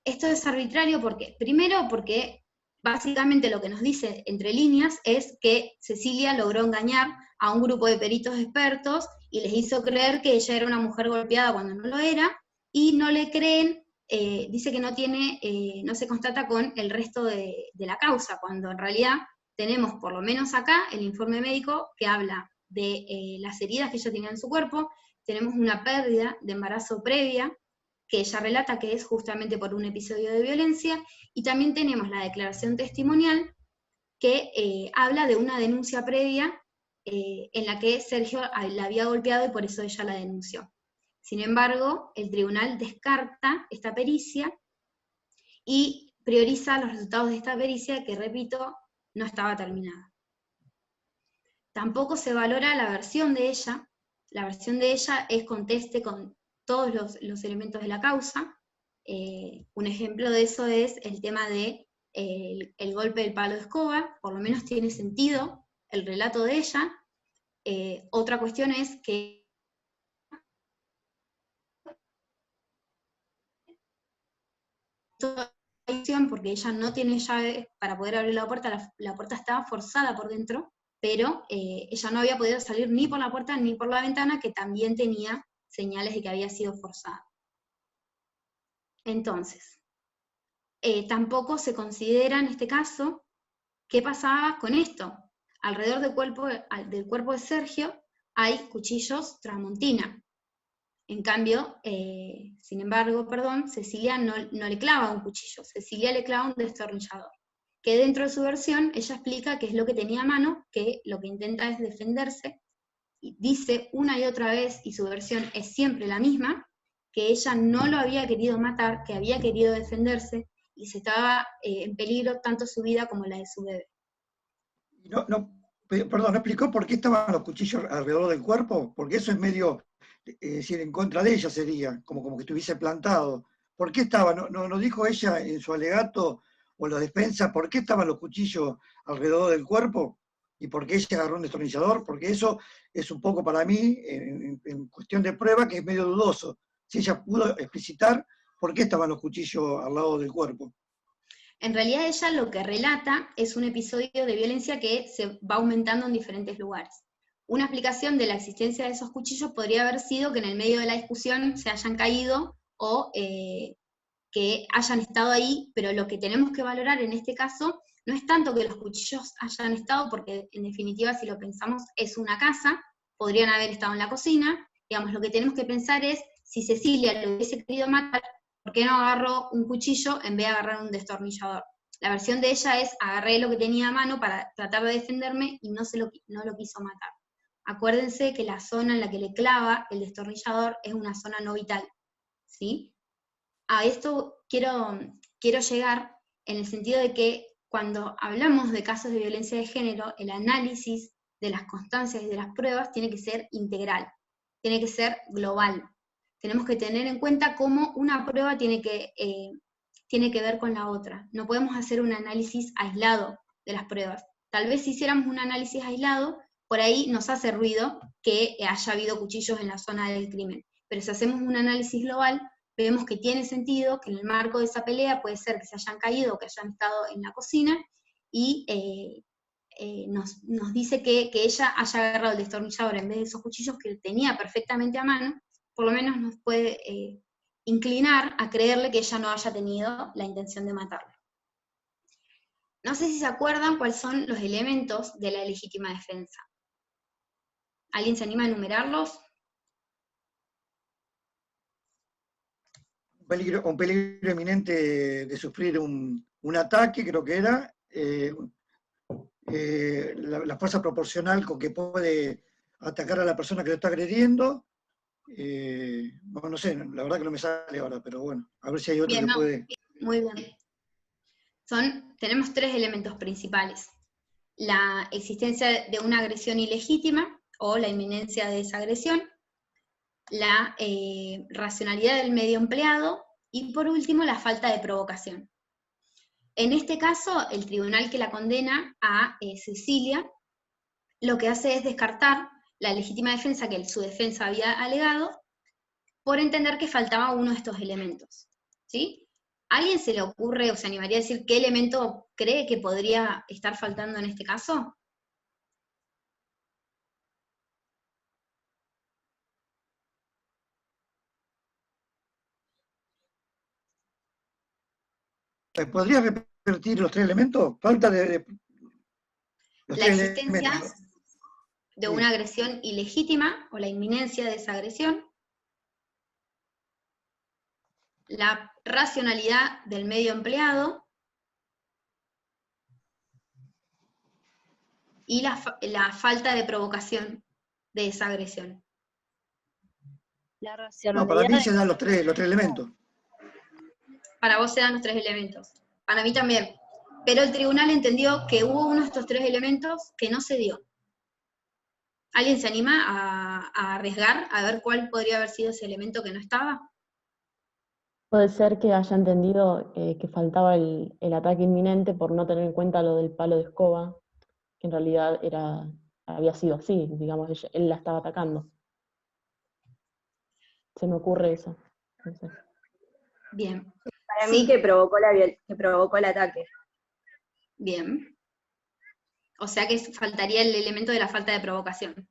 Esto es arbitrario porque, primero, porque básicamente lo que nos dice entre líneas es que Cecilia logró engañar a un grupo de peritos expertos y les hizo creer que ella era una mujer golpeada cuando no lo era, y no le creen, dice que no se constata con el resto de la causa, cuando en realidad tenemos por lo menos acá el informe médico que habla de las heridas que ella tenía en su cuerpo, tenemos una pérdida de embarazo previa, que ella relata que es justamente por un episodio de violencia, y también tenemos la declaración testimonial que habla de una denuncia previa en la que Sergio la había golpeado y por eso ella la denunció. Sin embargo, el tribunal descarta esta pericia y prioriza los resultados de esta pericia que, repito, no estaba terminada. Tampoco se valora la versión de ella. La versión de ella es conteste con todos los elementos de la causa. Un ejemplo de eso es el tema de el golpe del palo de escoba, por lo menos tiene sentido el relato de ella. Otra cuestión es que porque ella no tiene llave para poder abrir la puerta estaba forzada por dentro, pero ella no había podido salir ni por la puerta ni por la ventana, que también tenía señales de que había sido forzada. Entonces, tampoco se considera en este caso qué pasaba con esto. Alrededor del cuerpo de Sergio hay cuchillos Tramontina. En cambio, sin embargo, Cecilia no le clava un cuchillo, Cecilia le clava un destornillador, que dentro de su versión ella explica que es lo que tenía a mano, que lo que intenta es defenderse, y dice una y otra vez, y su versión es siempre la misma, que ella no lo había querido matar, que había querido defenderse, y se estaba en peligro tanto su vida como la de su bebé. Perdón, ¿no explicó por qué estaban los cuchillos alrededor del cuerpo? Porque eso es medio, decir, en contra de ella sería, como que estuviese plantado. ¿Por qué estaba? ¿No dijo ella en su alegato o en la defensa por qué estaban los cuchillos alrededor del cuerpo? ¿Y por qué ella agarró un destornillador? Porque eso es un poco para mí, en cuestión de prueba, que es medio dudoso. Si ella pudo explicitar por qué estaban los cuchillos al lado del cuerpo. En realidad ella lo que relata es un episodio de violencia que se va aumentando en diferentes lugares. Una explicación de la existencia de esos cuchillos podría haber sido que en el medio de la discusión se hayan caído o que hayan estado ahí, pero lo que tenemos que valorar en este caso no es tanto que los cuchillos hayan estado, porque en definitiva si lo pensamos es una casa, podrían haber estado en la cocina, digamos, lo que tenemos que pensar es si Cecilia lo hubiese querido matar, ¿por qué no agarró un cuchillo en vez de agarrar un destornillador? La versión de ella es, agarré lo que tenía a mano para tratar de defenderme y no lo quiso matar. Acuérdense que la zona en la que le clava el destornillador es una zona no vital, ¿sí? A esto quiero llegar en el sentido de que cuando hablamos de casos de violencia de género, el análisis de las constancias y de las pruebas tiene que ser integral, tiene que ser global. Tenemos que tener en cuenta cómo una prueba tiene que ver con la otra. No podemos hacer un análisis aislado de las pruebas. Tal vez si hiciéramos un análisis aislado, por ahí nos hace ruido que haya habido cuchillos en la zona del crimen. pero si hacemos un análisis global, vemos que tiene sentido, que en el marco de esa pelea puede ser que se hayan caído o que hayan estado en la cocina, y nos dice que ella haya agarrado el destornillador en vez de esos cuchillos que tenía perfectamente a mano, por lo menos nos puede inclinar a creerle que ella no haya tenido la intención de matarlo. No sé si se acuerdan cuáles son los elementos de la legítima defensa. ¿Alguien se anima a enumerarlos? Un peligro inminente de sufrir un ataque, creo que era, la fuerza proporcional con que puede atacar a la persona que lo está agrediendo. No sé, la verdad que no me sale ahora, pero bueno, a ver si hay otro Bien, que no, puede... muy bien. Tenemos 3 elementos principales. La existencia de una agresión ilegítima, o la inminencia de esa agresión, la racionalidad del medio empleado, y por último, la falta de provocación. En este caso, el tribunal que la condena a Cecilia, lo que hace es descartar la legítima defensa que su defensa había alegado, por entender que faltaba uno de estos elementos, ¿sí? ¿A alguien se le ocurre o se animaría a decir qué elemento cree que podría estar faltando en este caso? ¿Podrías repetir los 3 elementos? Falta de los La 3 existencia elementos. de Sí. una agresión ilegítima, o la inminencia de esa agresión, la racionalidad del medio empleado, y la falta de provocación de esa agresión. La No, racionalidad para mí de- se dan los tres elementos. Para vos se dan los 3 elementos. Para mí también. Pero el tribunal entendió que hubo uno de estos 3 elementos que no se dio. ¿Alguien se anima a arriesgar a ver cuál podría haber sido ese elemento que no estaba? Puede ser que haya entendido que faltaba el ataque inminente por no tener en cuenta lo del palo de escoba, que en realidad había sido así, digamos, él la estaba atacando. Se me ocurre eso. No sé. Bien. Para Sí. mí que provocó el ataque. Bien. O sea que faltaría el elemento de la falta de provocación.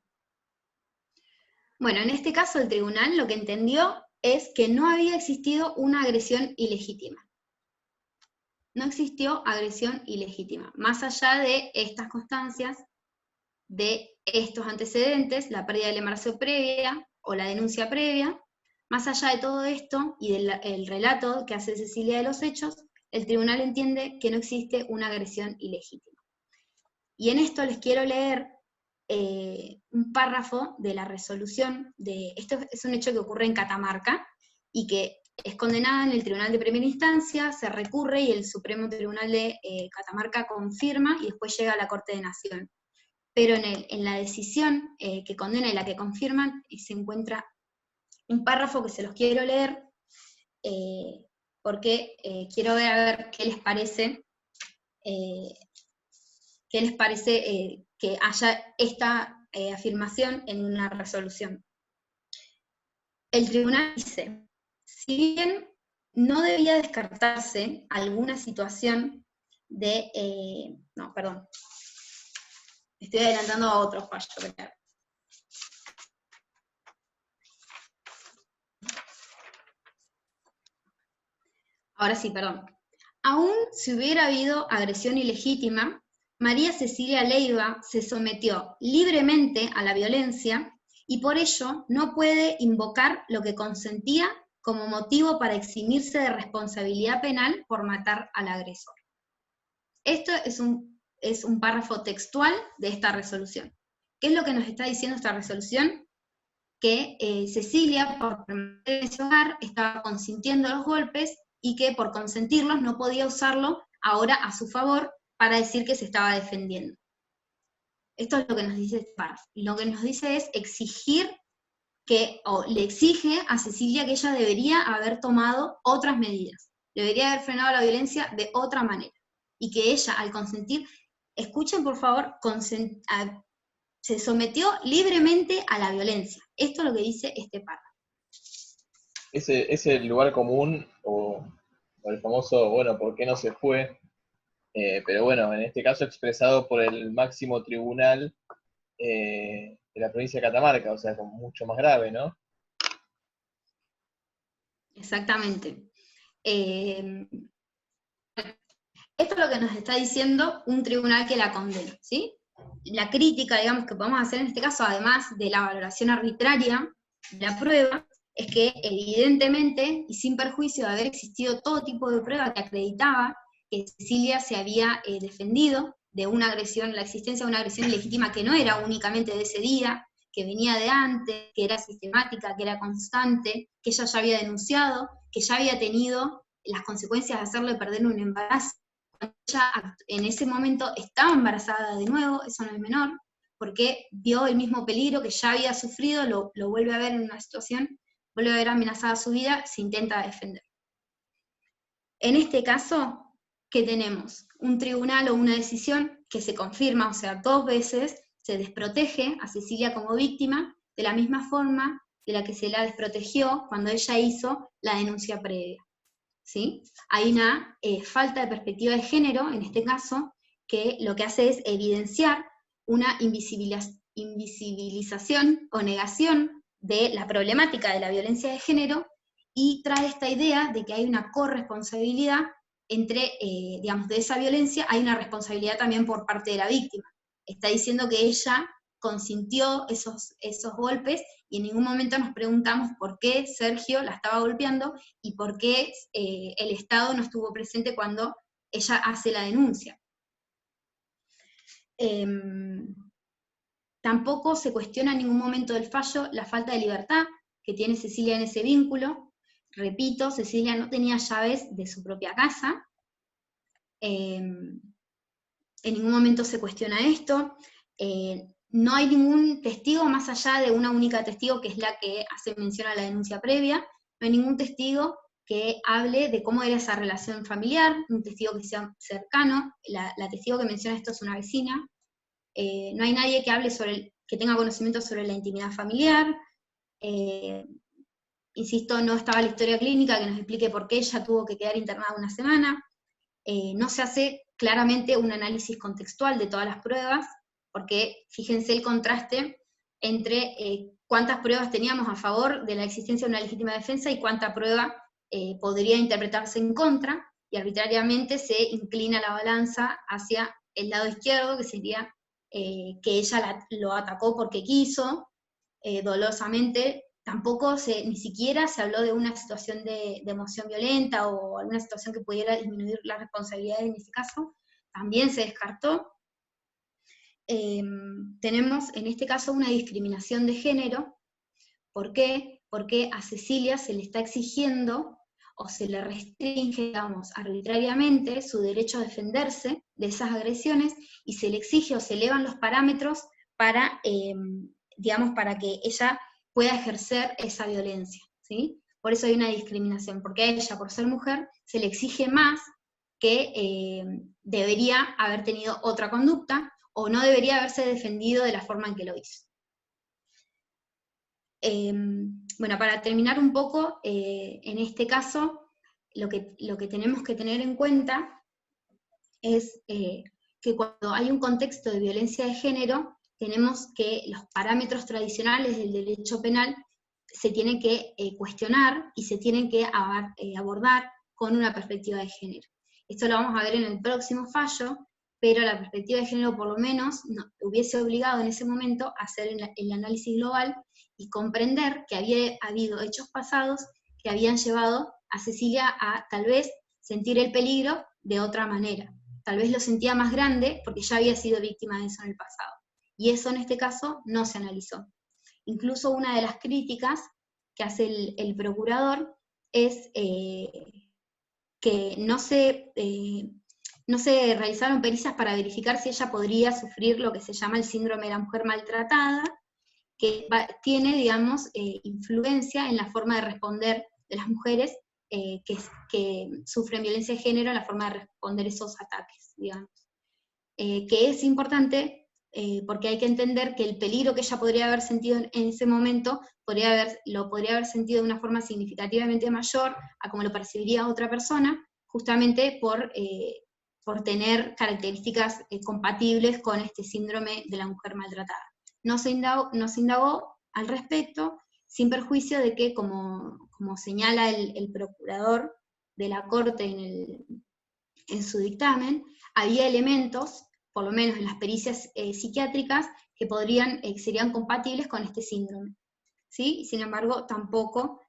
Bueno, en este caso el tribunal lo que entendió es que no había existido una agresión ilegítima. No existió agresión ilegítima. Más allá de estas constancias, de estos antecedentes, la pérdida del embarazo previa o la denuncia previa, más allá de todo esto y del relato que hace Cecilia de los hechos, el tribunal entiende que no existe una agresión ilegítima. Y en esto les quiero leer un párrafo de la resolución esto es un hecho que ocurre en Catamarca y que es condenada en el tribunal de primera instancia, se recurre y el Supremo Tribunal de Catamarca confirma y después llega a la Corte de Nación. Pero en la decisión que condena y la que confirman se encuentra un párrafo que se los quiero leer porque quiero ver a ver qué les parece que haya esta afirmación en una resolución. El tribunal dice, si bien no debía descartarse alguna situación de... no, perdón. Estoy adelantando a otro fallo, creo. Ahora sí, perdón. Aún si hubiera habido agresión ilegítima, María Cecilia Leiva se sometió libremente a la violencia y por ello no puede invocar lo que consentía como motivo para eximirse de responsabilidad penal por matar al agresor. Esto es un párrafo textual de esta resolución. ¿Qué es lo que nos está diciendo esta resolución? Que Cecilia, por permanecer en su hogar, estaba consintiendo los golpes y que por consentirlos no podía usarlo ahora a su favor para decir que se estaba defendiendo. Esto es lo que nos dice este párrafo. Y lo que nos dice es le exige a Cecilia que ella debería haber tomado otras medidas, debería haber frenado la violencia de otra manera, y que ella, al consentir, escuchen por favor, se sometió libremente a la violencia. Esto es lo que dice este párrafo. ese lugar común o el famoso, bueno, ¿por qué no se fue? Pero bueno, en este caso expresado por el máximo tribunal de la provincia de Catamarca, o sea, como mucho más grave, ¿no? Exactamente. Esto es lo que nos está diciendo un tribunal que la condena, ¿sí? La crítica, digamos, que podemos hacer en este caso, además de la valoración arbitraria de la prueba, es que evidentemente, y sin perjuicio de haber existido todo tipo de prueba que acreditaba que Cecilia se había defendido de una agresión, la existencia de una agresión ilegítima que no era únicamente de ese día, que venía de antes, que era sistemática, que era constante, que ella ya había denunciado, que ya había tenido las consecuencias de hacerle perder un embarazo. Ella en ese momento estaba embarazada de nuevo, eso no es menor, porque vio el mismo peligro que ya había sufrido, lo vuelve a ver en una situación, vuelve a ver amenazada su vida, se intenta defender. En este caso, ¿qué tenemos? Un tribunal o una decisión que se confirma, o sea, 2 veces se desprotege a Cecilia como víctima de la misma forma de la que se la desprotegió cuando ella hizo la denuncia previa. ¿Sí? Hay una falta de perspectiva de género, en este caso, que lo que hace es evidenciar una invisibilización o negación de la problemática de la violencia de género y trae esta idea de que hay una corresponsabilidad entre, digamos, de esa violencia, hay una responsabilidad también por parte de la víctima. Está diciendo que ella consintió esos golpes y en ningún momento nos preguntamos por qué Sergio la estaba golpeando y por qué el Estado no estuvo presente cuando ella hace la denuncia. Tampoco se cuestiona en ningún momento del fallo la falta de libertad que tiene Cecilia en ese vínculo. Repito, Cecilia no tenía llaves de su propia casa. En ningún momento se cuestiona esto. No hay ningún testigo más allá de una única testigo que es la que hace mención a la denuncia previa. No hay ningún testigo que hable de cómo era esa relación familiar, un testigo que sea cercano. La testigo que menciona esto es una vecina. No hay nadie que hable que tenga conocimiento sobre la intimidad familiar. Insisto, no estaba la historia clínica que nos explique por qué ella tuvo que quedar internada una semana. No se hace claramente un análisis contextual de todas las pruebas, porque fíjense el contraste entre cuántas pruebas teníamos a favor de la existencia de una legítima defensa y cuánta prueba podría interpretarse en contra, y arbitrariamente se inclina la balanza hacia el lado izquierdo, que sería que ella lo atacó porque quiso, dolosamente. Tampoco ni siquiera se habló de una situación de emoción violenta o alguna situación que pudiera disminuir las responsabilidades en ese caso, también se descartó. Tenemos en este caso una discriminación de género. ¿Por qué? Porque a Cecilia se le está exigiendo o se le restringe, digamos, arbitrariamente su derecho a defenderse de esas agresiones y se le exige o se elevan los parámetros para, digamos, para que ella pueda ejercer esa violencia, ¿sí? Por eso hay una discriminación, porque a ella, por ser mujer, se le exige más que debería haber tenido otra conducta, o no debería haberse defendido de la forma en que lo hizo. Bueno, para terminar un poco, en este caso, lo que tenemos que tener en cuenta es que cuando hay un contexto de violencia de género, tenemos que los parámetros tradicionales del derecho penal se tienen que cuestionar y se tienen que abordar con una perspectiva de género. Esto lo vamos a ver en el próximo fallo, pero la perspectiva de género por lo menos hubiese obligado en ese momento a hacer el análisis global y comprender que había habido hechos pasados que habían llevado a Cecilia a tal vez sentir el peligro de otra manera. Tal vez lo sentía más grande porque ya había sido víctima de eso en el pasado. Y eso en este caso no se analizó. Incluso una de las críticas que hace el procurador es que no se realizaron pericias para verificar si ella podría sufrir lo que se llama el síndrome de la mujer maltratada, que tiene, digamos, influencia en la forma de responder de las mujeres que sufren violencia de género, en la forma de responder esos ataques, digamos. Que es importante porque hay que entender que el peligro que ella podría haber sentido en ese momento lo podría haber sentido de una forma significativamente mayor a como lo percibiría otra persona, justamente por tener características compatibles con este síndrome de la mujer maltratada. No se indagó al respecto, sin perjuicio de que, como señala el procurador de la Corte en su dictamen, había elementos, por lo menos en las pericias psiquiátricas, que serían compatibles con este síndrome, ¿sí? Sin embargo, tampoco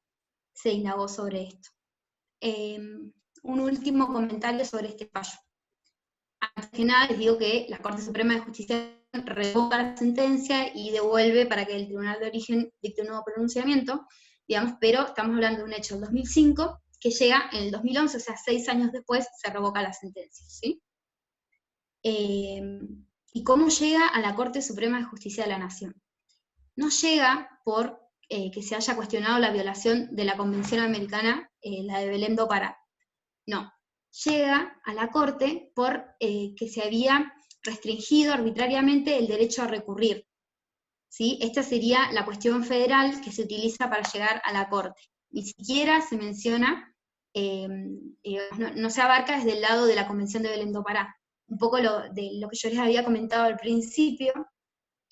se indagó sobre esto. Un último comentario sobre este fallo. Antes que nada, les digo que la Corte Suprema de Justicia revoca la sentencia y devuelve para que el Tribunal de Origen dicte un nuevo pronunciamiento, digamos, pero estamos hablando de un hecho del 2005 que llega en el 2011, o sea, 6 años después se revoca la sentencia, ¿sí? ¿Y cómo llega a la Corte Suprema de Justicia de la Nación? No llega por que se haya cuestionado la violación de la Convención Americana, la de Belém do Pará. No, llega a la Corte por que se había restringido arbitrariamente el derecho a recurrir, ¿sí? Esta sería la cuestión federal que se utiliza para llegar a la Corte. Ni siquiera se menciona, no se abarca desde el lado de la Convención de Belém do Pará. Un poco de lo que yo les había comentado al principio.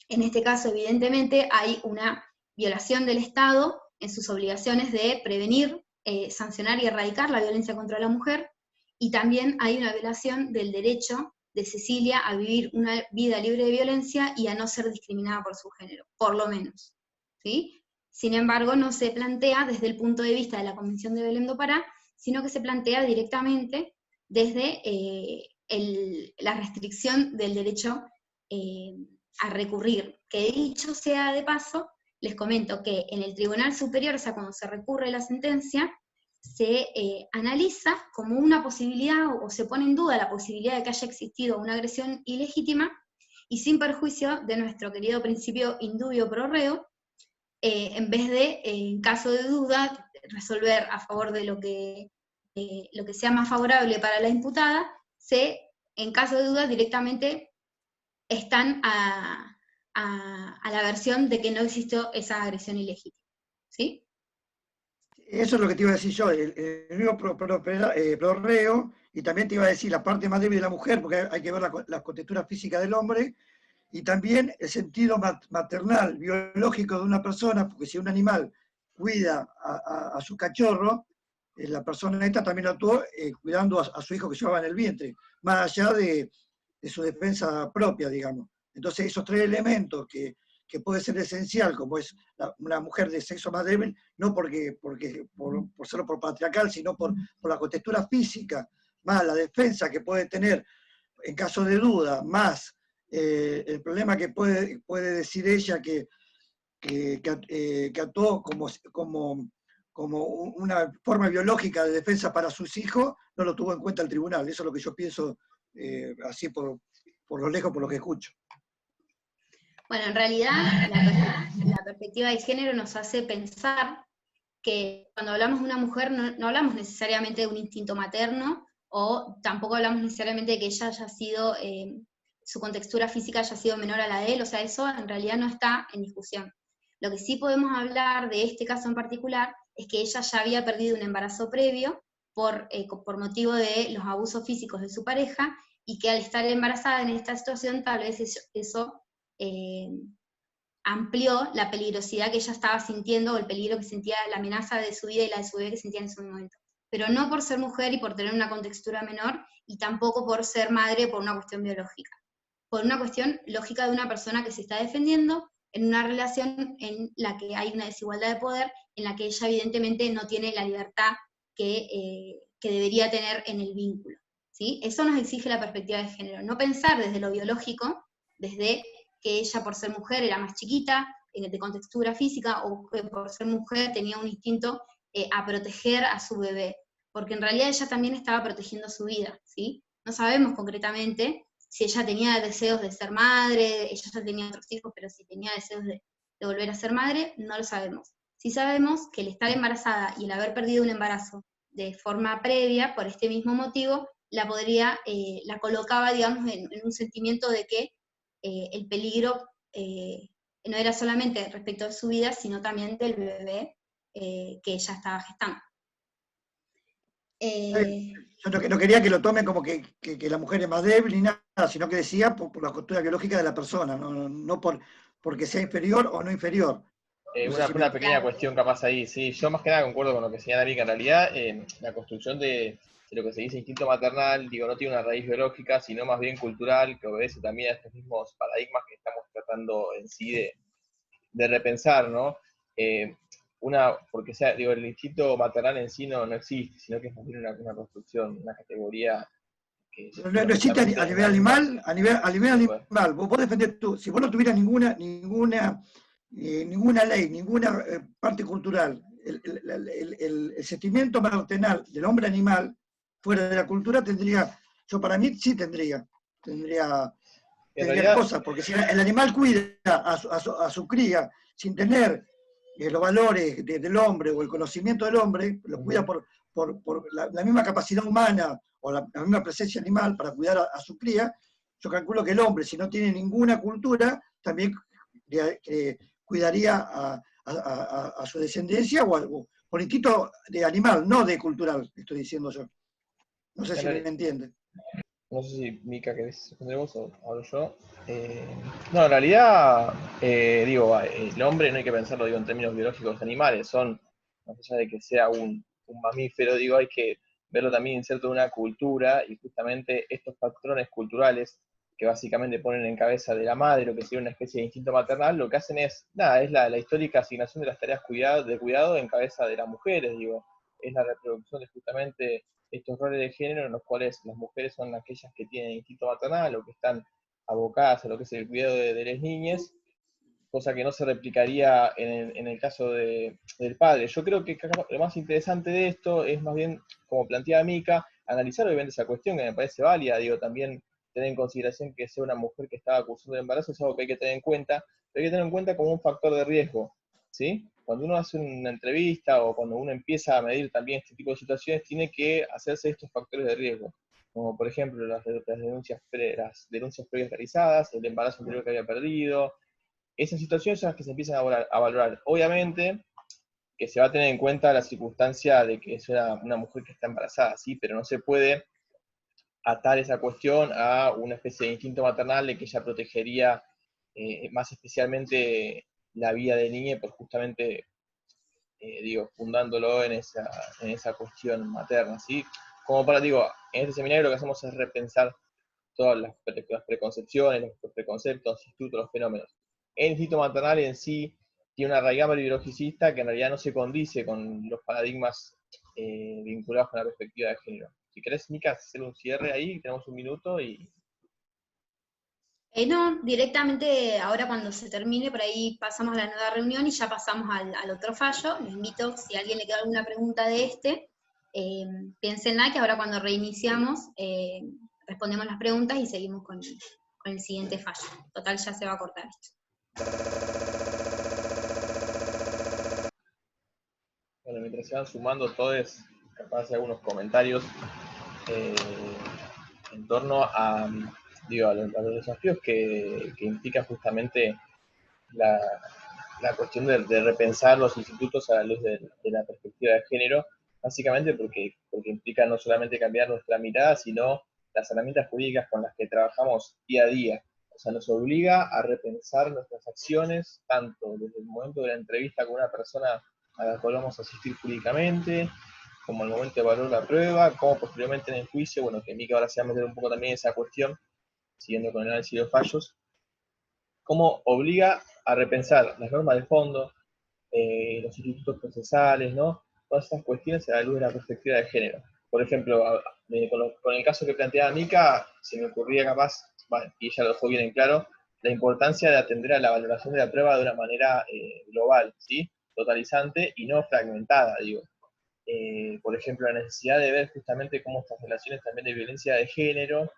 En este caso, evidentemente, hay una violación del Estado en sus obligaciones de prevenir, sancionar y erradicar la violencia contra la mujer, y también hay una violación del derecho de Cecilia a vivir una vida libre de violencia y a no ser discriminada por su género, por lo menos, ¿sí? Sin embargo, no se plantea desde el punto de vista de la Convención de Belém do Pará, sino que se plantea directamente desde la restricción del derecho a recurrir, que dicho sea de paso, les comento que en el Tribunal Superior, o sea, cuando se recurre la sentencia, se analiza como una posibilidad, o se pone en duda la posibilidad de que haya existido una agresión ilegítima, y sin perjuicio de nuestro querido principio indubio pro reo, en vez de, en caso de duda, resolver a favor de lo que sea más favorable para la imputada, en caso de duda, directamente están a la versión de que no existió esa agresión ilegítima, ¿sí? Eso es lo que te iba a decir yo, el mismo pro reo, y también te iba a decir la parte más débil de la mujer, porque hay que ver la contextura física del hombre, y también el sentido maternal, biológico de una persona, porque si un animal cuida a su cachorro, la persona esta también actuó cuidando a su hijo que llevaba en el vientre, más allá de su defensa propia, digamos. Entonces esos 3 elementos que puede ser esencial, como es una mujer de sexo más débil, no por serlo por patriarcal, sino por la contextura física, más la defensa que puede tener en caso de duda, más el problema que puede decir ella que actuó como una forma biológica de defensa para sus hijos, no lo tuvo en cuenta el tribunal. Eso es lo que yo pienso, así por lo lejos, por lo que escucho. Bueno, en realidad la perspectiva de género nos hace pensar que cuando hablamos de una mujer no hablamos necesariamente de un instinto materno, o tampoco hablamos necesariamente de que ella haya sido, su contextura física haya sido menor a la de él, o sea, eso en realidad no está en discusión. Lo que sí podemos hablar de este caso en particular es que ella ya había perdido un embarazo previo por motivo de los abusos físicos de su pareja, y que al estar embarazada en esta situación tal vez eso amplió la peligrosidad que ella estaba sintiendo, o el peligro que sentía, la amenaza de su vida y la de su bebé que sentía en ese momento. Pero no por ser mujer y por tener una contextura menor, y tampoco por ser madre por una cuestión biológica. Por una cuestión lógica de una persona que se está defendiendo en una relación en la que hay una desigualdad de poder, en la que ella evidentemente no tiene la libertad que debería tener en el vínculo, ¿sí? Eso nos exige la perspectiva de género, no pensar desde lo biológico, desde que ella por ser mujer era más chiquita, de contextura física, o que por ser mujer tenía un instinto a proteger a su bebé, porque en realidad ella también estaba protegiendo su vida, ¿sí? No sabemos concretamente si ella tenía deseos de ser madre, ella ya tenía otros hijos, pero si tenía deseos de volver a ser madre, no lo sabemos. Sí sabemos que el estar embarazada y el haber perdido un embarazo de forma previa, por este mismo motivo, la colocaba, digamos, en un sentimiento de que el peligro no era solamente respecto de su vida, sino también del bebé que ella estaba gestando. Yo no quería que lo tomen como que la mujer es más débil ni nada, sino que decía por la costura biológica de la persona, no porque sea inferior o no inferior. No sé si Una pequeña cuestión capaz ahí, sí. Yo más que nada concuerdo con lo que señala Erika. En realidad, la construcción de lo que se dice instinto maternal, digo, no tiene una raíz biológica, sino más bien cultural, que obedece también a estos mismos paradigmas que estamos tratando en sí de repensar, ¿no? Porque digo, el instinto maternal en sí no existe, sino que es más bien una construcción, una categoría que no existe a nivel animal, a nivel animal. Vos defendés tú, si vos no tuvieras ninguna ley, ninguna parte cultural, el sentimiento maternal del hombre animal fuera de la cultura yo para mí sí tendría realidad, cosas, porque si el animal cuida a su cría sin tener los valores del hombre o el conocimiento del hombre, lo cuida por la misma capacidad humana o la misma presencia animal para cuidar a su cría. Yo calculo que el hombre, si no tiene ninguna cultura, también cuidaría a su descendencia o por instinto de animal, no de cultural, estoy diciendo yo. No sé si me entiende. No sé si Mica querés responder vos o hablo yo. No, en realidad, digo, el hombre no hay que pensarlo, digo, en términos biológicos animales, son, más allá de que sea un mamífero, digo, hay que verlo también inserto en una cultura, y justamente estos patrones culturales que básicamente ponen en cabeza de la madre, lo que sería una especie de instinto maternal, lo que hacen es, nada, es la histórica asignación de las tareas de cuidado en cabeza de las mujeres, digo, es la reproducción de justamente estos roles de género en los cuales las mujeres son aquellas que tienen instinto maternal o que están abocadas a lo que es el cuidado de las niñas, cosa que no se replicaría en el caso del padre. Yo creo que lo más interesante de esto es más bien, como planteaba Mica, analizar obviamente esa cuestión que me parece válida, digo, también tener en consideración que sea una mujer que estaba cursando el embarazo es algo que hay que tener en cuenta, pero hay que tener en cuenta como un factor de riesgo, ¿sí? Cuando uno hace una entrevista o cuando uno empieza a medir también este tipo de situaciones, tiene que hacerse estos factores de riesgo, como por ejemplo las denuncias previas realizadas, el embarazo anterior que había perdido. Esas situaciones son las que se empiezan a valorar. Obviamente que se va a tener en cuenta la circunstancia de que es una mujer que está embarazada, ¿sí? Pero no se puede atar esa cuestión a una especie de instinto maternal de que ella protegería más especialmente la vida del niño, pues justamente, digo, fundándolo en esa cuestión materna, ¿sí? Como digo, en este seminario lo que hacemos es repensar todas las preconcepciones, los preconceptos, los institutos, los fenómenos. El instinto maternal en sí tiene una raigambre biologicista que en realidad no se condice con los paradigmas vinculados con la perspectiva de género. Si querés, Mica, hacer un cierre ahí, tenemos un minuto y... No, directamente ahora cuando se termine, por ahí pasamos a la nueva reunión y ya pasamos al otro fallo. Les invito, si a alguien le queda alguna pregunta de piénsenla, que ahora cuando reiniciamos respondemos las preguntas y seguimos con el siguiente fallo. Total, ya se va a cortar esto. Bueno, mientras se van sumando todos, capaz de algunos comentarios en torno a los desafíos que implica justamente la cuestión de repensar los institutos a la luz de la perspectiva de género, básicamente porque implica no solamente cambiar nuestra mirada, sino las herramientas jurídicas con las que trabajamos día a día. O sea, nos obliga a repensar nuestras acciones, tanto desde el momento de la entrevista con una persona a la cual vamos a asistir jurídicamente, como el momento de evaluar la prueba, como posteriormente en el juicio, bueno, que Mica ahora se va a meter un poco también en esa cuestión, siguiendo con el análisis de los fallos, cómo obliga a repensar las normas de fondo, los institutos procesales, ¿no? Todas estas cuestiones a la luz de la perspectiva de género. Por ejemplo, con el caso que planteaba Mica, se me ocurría capaz, y ella lo dejó bien en claro, la importancia de atender a la valoración de la prueba de una manera global, ¿sí? Totalizante y no fragmentada, digo. Por ejemplo, la necesidad de ver justamente cómo estas relaciones también de violencia de género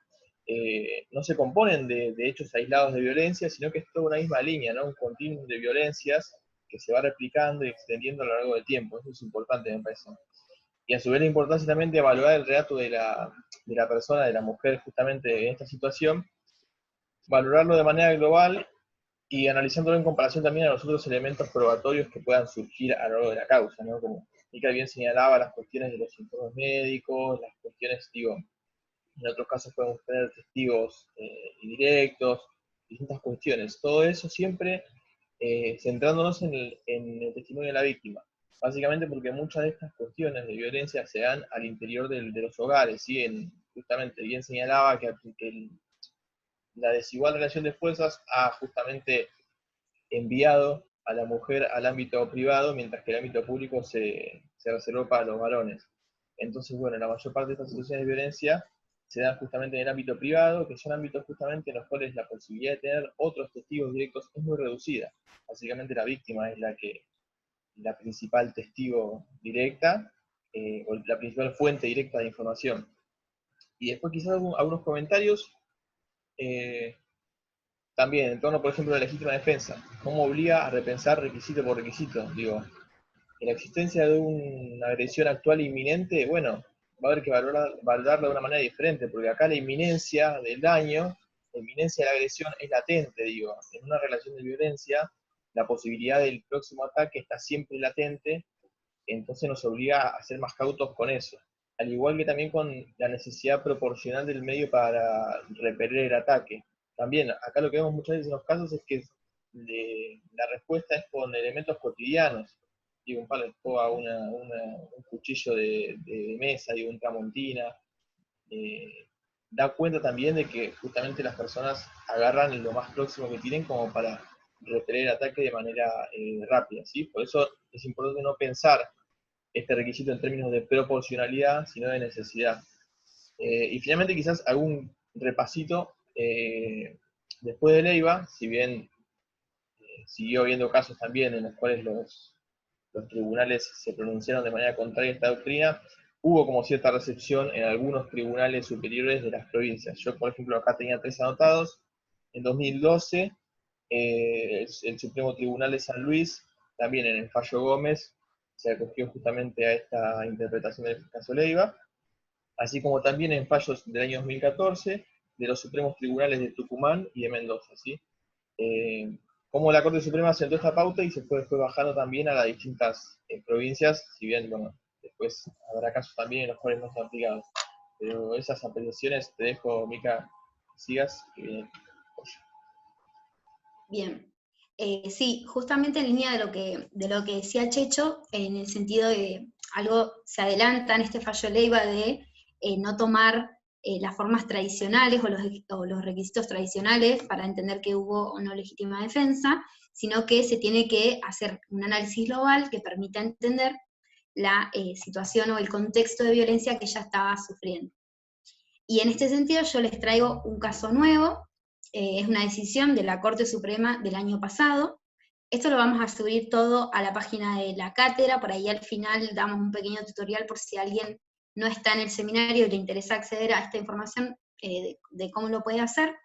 no se componen de hechos aislados de violencia, sino que es toda una misma línea, ¿no? Un continuum de violencias que se va replicando y extendiendo a lo largo del tiempo. Eso es importante, me parece. Y a su vez la importancia también de evaluar el relato de la persona, de la mujer, justamente en esta situación, valorarlo de manera global y analizándolo en comparación también a los otros elementos probatorios que puedan surgir a lo largo de la causa, ¿no? Como Mica bien señalaba, las cuestiones de los informes médicos, las cuestiones, digo, en otros casos podemos tener testigos indirectos, distintas cuestiones. Todo eso siempre centrándonos en el testimonio de la víctima. Básicamente porque muchas de estas cuestiones de violencia se dan al interior de los hogares, ¿sí? Justamente bien señalaba que la desigual relación de fuerzas ha justamente enviado a la mujer al ámbito privado, mientras que el ámbito público se reservó para los varones. Entonces, bueno, la mayor parte de estas situaciones de violencia se dan justamente en el ámbito privado, que son ámbitos justamente en los cuales la posibilidad de tener otros testigos directos es muy reducida. Básicamente la víctima es la principal testigo directa, o la principal fuente directa de información. Y después quizás algunos comentarios, también en torno, por ejemplo, a la legítima defensa. ¿Cómo obliga a repensar requisito por requisito? Digo, en la existencia de una agresión actual e inminente, bueno, va a haber que valorarla de una manera diferente, porque acá la inminencia del daño, la inminencia de la agresión es latente, digo. En una relación de violencia, la posibilidad del próximo ataque está siempre latente, entonces nos obliga a ser más cautos con eso. Al igual que también con la necesidad proporcional del medio para repeler el ataque. También, acá lo que vemos muchas veces en los casos es que la respuesta es con elementos cotidianos. Digo, un palo de escoba, un cuchillo de mesa, digo, un tramontina. Da cuenta también de que justamente las personas agarran lo más próximo que tienen como para repeler el ataque de manera rápida, ¿sí? Por eso es importante no pensar este requisito en términos de proporcionalidad, sino de necesidad. Y finalmente quizás algún repasito, después de Leiva, si bien siguió habiendo casos también en los cuales los tribunales se pronunciaron de manera contraria a esta doctrina, hubo como cierta recepción en algunos tribunales superiores de las provincias. Yo, por ejemplo, acá tenía 3 anotados. En 2012, el Supremo Tribunal de San Luis, también en el fallo Gómez, se acogió justamente a esta interpretación del caso Leiva, así como también en fallos del año 2014 de los Supremos Tribunales de Tucumán y de Mendoza, ¿sí? Como la Corte Suprema sentó esta pauta y se fue bajando también a las distintas provincias, si bien, bueno, después habrá casos también en los cuales no son aplicados. Pero esas apreciaciones te dejo, Mica, que sigas, que viene. Bien. Sí, justamente en línea de lo que decía Checho, en el sentido de algo se adelanta en este fallo Leiva de no tomar las formas tradicionales o los requisitos tradicionales para entender que hubo o no legítima defensa, sino que se tiene que hacer un análisis global que permita entender la situación o el contexto de violencia que ella estaba sufriendo. Y en este sentido yo les traigo un caso nuevo, es una decisión de la Corte Suprema del año pasado. Esto lo vamos a subir todo a la página de la cátedra, por ahí al final damos un pequeño tutorial por si alguien no está en el seminario y le interesa acceder a esta información de cómo lo puede hacer.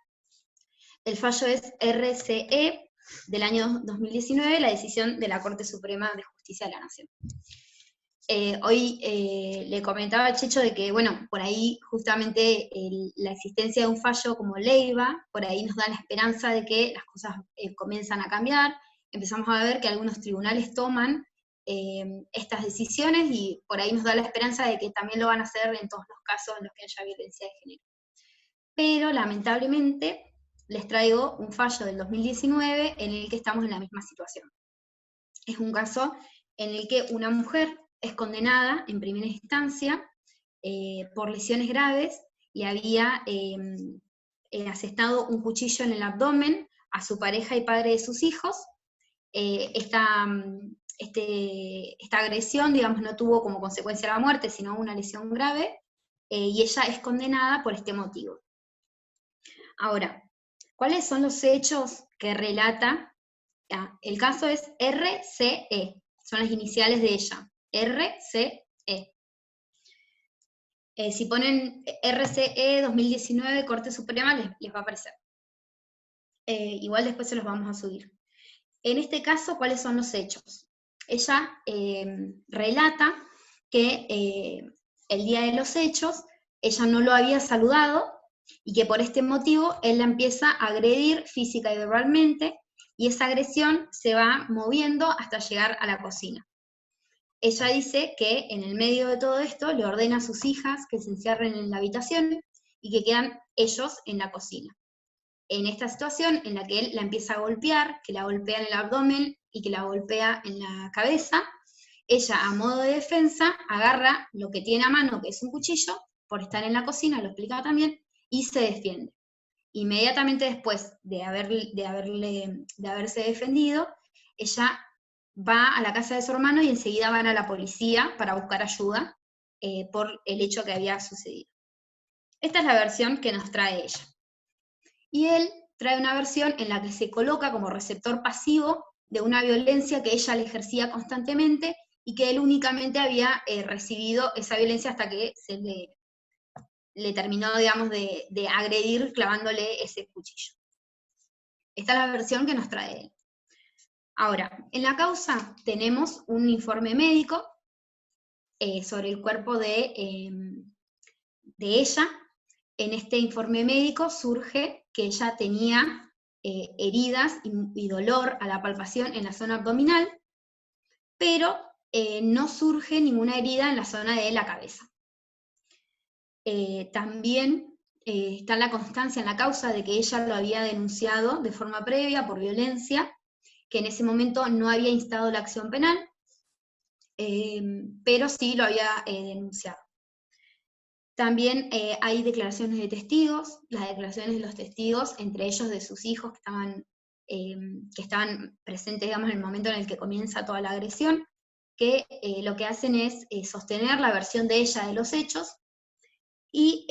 El fallo es RCE del año 2019, la decisión de la Corte Suprema de Justicia de la Nación. Hoy le comentaba a Checho de que, bueno, por ahí justamente la existencia de un fallo como Leiva, por ahí nos da la esperanza de que las cosas comienzan a cambiar, empezamos a ver que algunos tribunales toman estas decisiones y por ahí nos da la esperanza de que también lo van a hacer en todos los casos en los que haya violencia de género. Pero lamentablemente les traigo un fallo del 2019 en el que estamos en la misma situación. Es un caso en el que una mujer es condenada en primera instancia por lesiones graves y había asestado un cuchillo en el abdomen a su pareja y padre de sus hijos. Esta agresión, digamos, no tuvo como consecuencia la muerte, sino una lesión grave, y ella es condenada por este motivo. Ahora, ¿cuáles son los hechos que relata? El caso es RCE, son las iniciales de ella, RCE. Si ponen RCE 2019 Corte Suprema les va a aparecer. Igual después se los vamos a subir. En este caso, ¿cuáles son los hechos? Ella relata que el día de los hechos, ella no lo había saludado y que por este motivo él la empieza a agredir física y verbalmente, y esa agresión se va moviendo hasta llegar a la cocina. Ella dice que en el medio de todo esto le ordena a sus hijas que se encierren en la habitación y que quedan ellos en la cocina. En esta situación en la que él la empieza a golpear, que la golpea en el abdomen y que la golpea en la cabeza, ella a modo de defensa agarra lo que tiene a mano, que es un cuchillo, por estar en la cocina, lo explica también, y se defiende. Inmediatamente después de haberse defendido, ella va a la casa de su hermano y enseguida van a la policía para buscar ayuda por el hecho que había sucedido. Esta es la versión que nos trae ella. Y él trae una versión en la que se coloca como receptor pasivo de una violencia que ella le ejercía constantemente y que él únicamente había recibido esa violencia hasta que se le terminó, digamos, de agredir clavándole ese cuchillo. Esta es la versión que nos trae él. Ahora, en la causa tenemos un informe médico sobre el cuerpo de ella. En este informe médico surge que ella tenía heridas y dolor a la palpación en la zona abdominal, pero no surge ninguna herida en la zona de la cabeza. También está la constancia en la causa de que ella lo había denunciado de forma previa por violencia, que en ese momento no había instado la acción penal, pero sí lo había denunciado. También hay declaraciones de testigos, las declaraciones de los testigos, entre ellos de sus hijos que estaban presentes, digamos, en el momento en el que comienza toda la agresión, que lo que hacen es sostener la versión de ella de los hechos. Y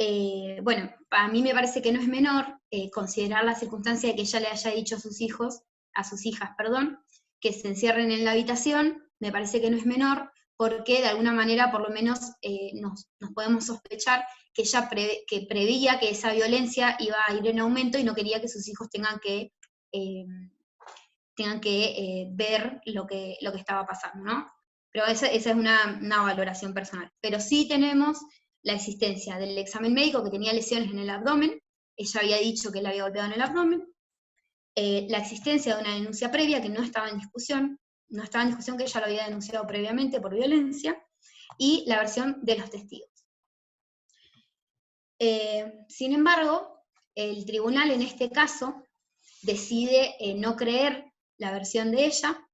bueno, a mí me parece que no es menor considerar la circunstancia de que ella le haya dicho a sus hijas, que se encierren en la habitación. Me parece que no es menor, porque de alguna manera por lo menos nos podemos sospechar que ella preveía que esa violencia iba a ir en aumento y no quería que sus hijos tengan que ver lo que estaba pasando, ¿no? Pero esa es una valoración personal. Pero sí tenemos la existencia del examen médico, que tenía lesiones en el abdomen, ella había dicho que la había golpeado en el abdomen, la existencia de una denuncia previa que no estaba en discusión, que ella lo había denunciado previamente por violencia, y la versión de los testigos. Sin embargo, el tribunal en este caso decide no creer la versión de ella,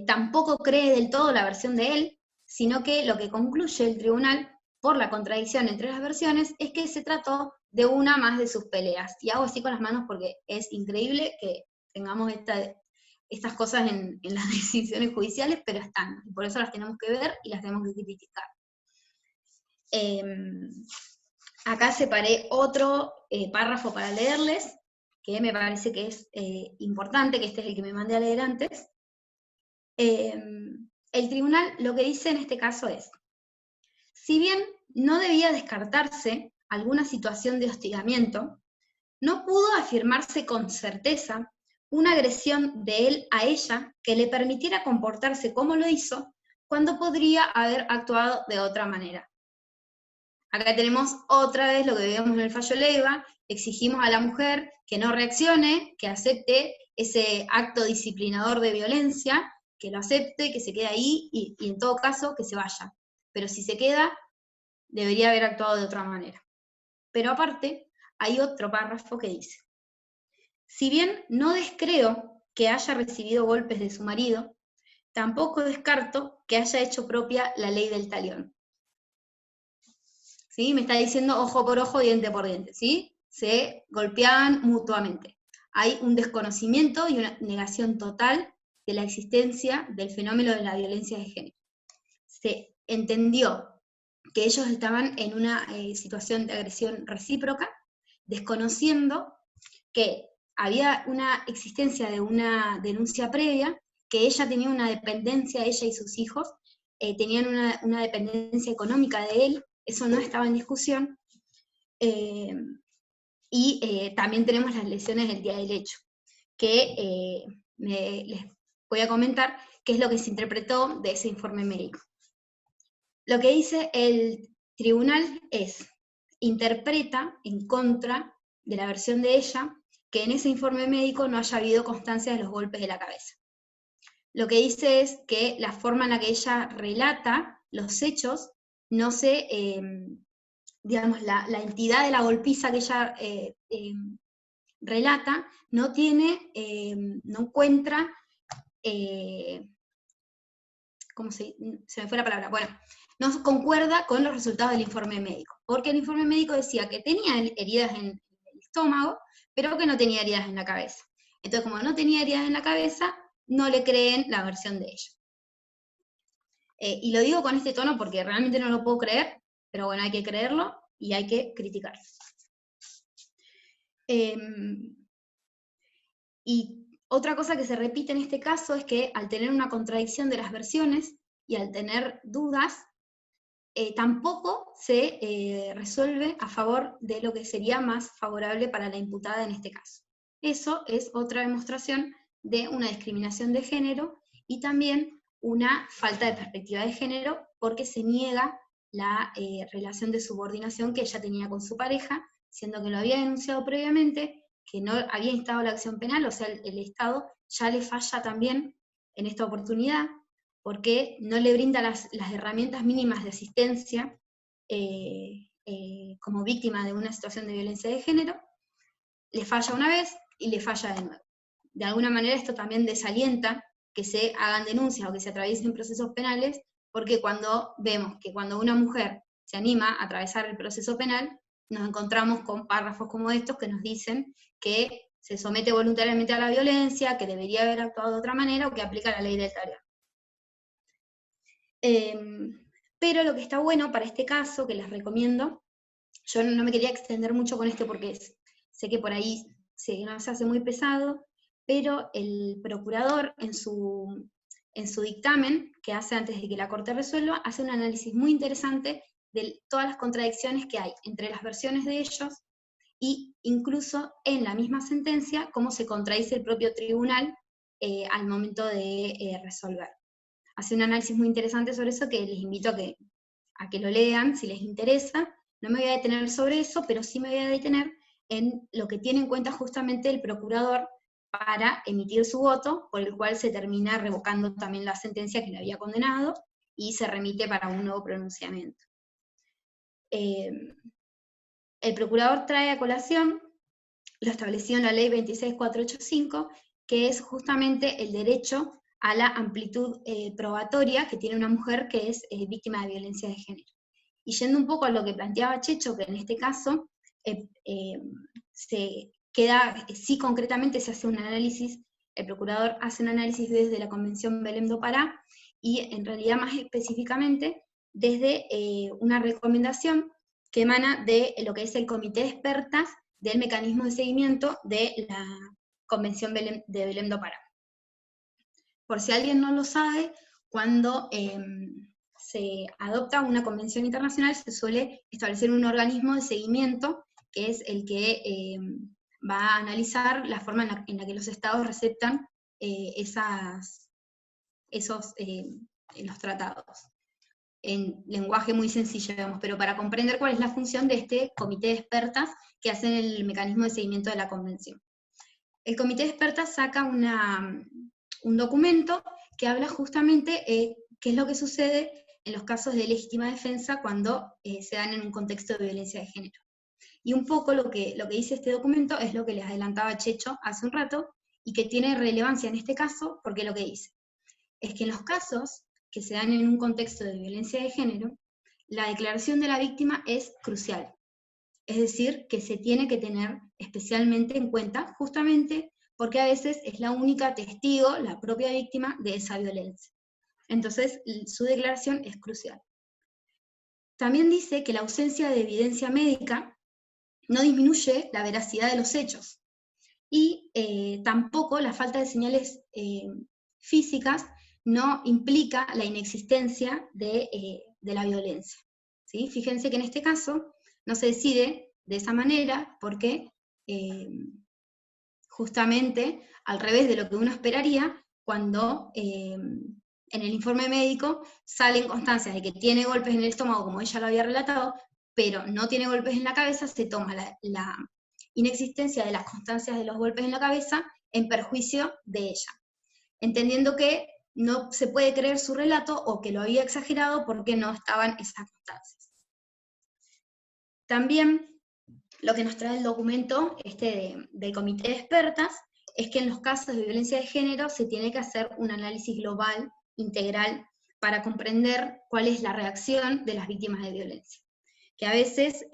tampoco cree del todo la versión de él, sino que lo que concluye el tribunal, por la contradicción entre las versiones, es que se trató de una más de sus peleas. Y hago así con las manos porque es increíble que tengamos estas cosas en las decisiones judiciales, pero están, y por eso las tenemos que ver y las tenemos que criticar. Acá separé otro párrafo para leerles, que me parece que es importante, que este es el que me mandé a leer antes. El tribunal lo que dice en este caso es: si bien no debía descartarse alguna situación de hostigamiento, no pudo afirmarse con certeza una agresión de él a ella que le permitiera comportarse como lo hizo, cuando podría haber actuado de otra manera. Acá tenemos otra vez lo que vemos en el fallo Leiva: exigimos a la mujer que no reaccione, que acepte ese acto disciplinador de violencia, que lo acepte, que se quede ahí y en todo caso que se vaya. Pero si se queda, debería haber actuado de otra manera. Pero aparte, hay otro párrafo que dice: si bien no descreo que haya recibido golpes de su marido, tampoco descarto que haya hecho propia la ley del talión. ¿Sí? Me está diciendo ojo por ojo, diente por diente, ¿sí? Se golpeaban mutuamente. Hay un desconocimiento y una negación total de la existencia del fenómeno de la violencia de género. Se entendió que ellos estaban en una situación de agresión recíproca, desconociendo que había una existencia de una denuncia previa, que ella tenía una dependencia, ella y sus hijos, tenían una dependencia económica de él, eso no estaba en discusión, y también tenemos las lesiones del día del hecho, que les voy a comentar qué es lo que se interpretó de ese informe médico. Lo que dice el tribunal es: interpreta en contra de la versión de ella que en ese informe médico no haya habido constancia de los golpes de la cabeza. Lo que dice es que la forma en la que ella relata los hechos, no se, digamos, la entidad de la golpiza que ella relata, no tiene, no encuentra, ¿cómo se me fue la palabra? Bueno, no concuerda con los resultados del informe médico, porque el informe médico decía que tenía heridas en el estómago, pero que no tenía heridas en la cabeza. Entonces, como no tenía heridas en la cabeza, no le creen la versión de ella. Y lo digo con este tono porque realmente no lo puedo creer, pero bueno, hay que creerlo y hay que criticarlo. Y otra cosa que se repite en este caso es que al tener una contradicción de las versiones y al tener dudas, tampoco se resuelve a favor de lo que sería más favorable para la imputada en este caso. Eso es otra demostración de una discriminación de género y también una falta de perspectiva de género porque se niega la relación de subordinación que ella tenía con su pareja, siendo que lo había denunciado previamente, que no había instado la acción penal, o sea, el Estado ya le falla también en esta oportunidad, porque no le brinda las herramientas mínimas de asistencia como víctima de una situación de violencia de género, le falla una vez y le falla de nuevo. De alguna manera esto también desalienta que se hagan denuncias o que se atraviesen procesos penales, porque cuando vemos que cuando una mujer se anima a atravesar el proceso penal, nos encontramos con párrafos como estos que nos dicen que se somete voluntariamente a la violencia, que debería haber actuado de otra manera o que aplica la ley del talión. Pero lo que está bueno para este caso, que les recomiendo, yo no me quería extender mucho con esto porque sé que por ahí se hace muy pesado, pero el procurador en su dictamen, que hace antes de que la Corte resuelva, hace un análisis muy interesante de todas las contradicciones que hay entre las versiones de ellos, y incluso en la misma sentencia, cómo se contradice el propio tribunal al momento de resolver. Hace un análisis muy interesante sobre eso que les invito a que lo lean si les interesa. No me voy a detener sobre eso, pero sí me voy a detener en lo que tiene en cuenta justamente el procurador para emitir su voto, por el cual se termina revocando también la sentencia que le había condenado y se remite para un nuevo pronunciamiento. El procurador trae a colación lo establecido en la ley 26485, que es justamente el derecho a la amplitud probatoria que tiene una mujer que es víctima de violencia de género. Y yendo un poco a lo que planteaba Checho, que en este caso se queda, sí concretamente se hace un análisis, el procurador hace un análisis desde la Convención Belém do Pará, y en realidad más específicamente desde una recomendación que emana de lo que es el Comité de Expertas del Mecanismo de Seguimiento de la Convención de Belém do Pará. Por si alguien no lo sabe, cuando se adopta una convención internacional se suele establecer un organismo de seguimiento que es el que va a analizar la forma en la que los estados receptan los tratados. En lenguaje muy sencillo, digamos, pero para comprender cuál es la función de este comité de expertas que hacen el mecanismo de seguimiento de la convención. El comité de expertas saca un documento que habla justamente qué es lo que sucede en los casos de legítima defensa cuando se dan en un contexto de violencia de género. Y un poco lo que dice este documento es lo que les adelantaba Checho hace un rato, y que tiene relevancia en este caso, porque lo que dice es que en los casos que se dan en un contexto de violencia de género, la declaración de la víctima es crucial. Es decir, que se tiene que tener especialmente en cuenta, justamente porque a veces es la única testigo, la propia víctima, de esa violencia. Entonces, su declaración es crucial. También dice que la ausencia de evidencia médica no disminuye la veracidad de los hechos, y tampoco la falta de señales físicas no implica la inexistencia de la violencia. ¿Sí? Fíjense que en este caso no se decide de esa manera porque justamente al revés de lo que uno esperaría, cuando en el informe médico salen constancias de que tiene golpes en el estómago, como ella lo había relatado, pero no tiene golpes en la cabeza, se toma la inexistencia de las constancias de los golpes en la cabeza en perjuicio de ella, entendiendo que no se puede creer su relato o que lo había exagerado porque no estaban esas constancias. También lo que nos trae el documento del comité de expertas es que en los casos de violencia de género se tiene que hacer un análisis global, integral, para comprender cuál es la reacción de las víctimas de violencia. Que a veces,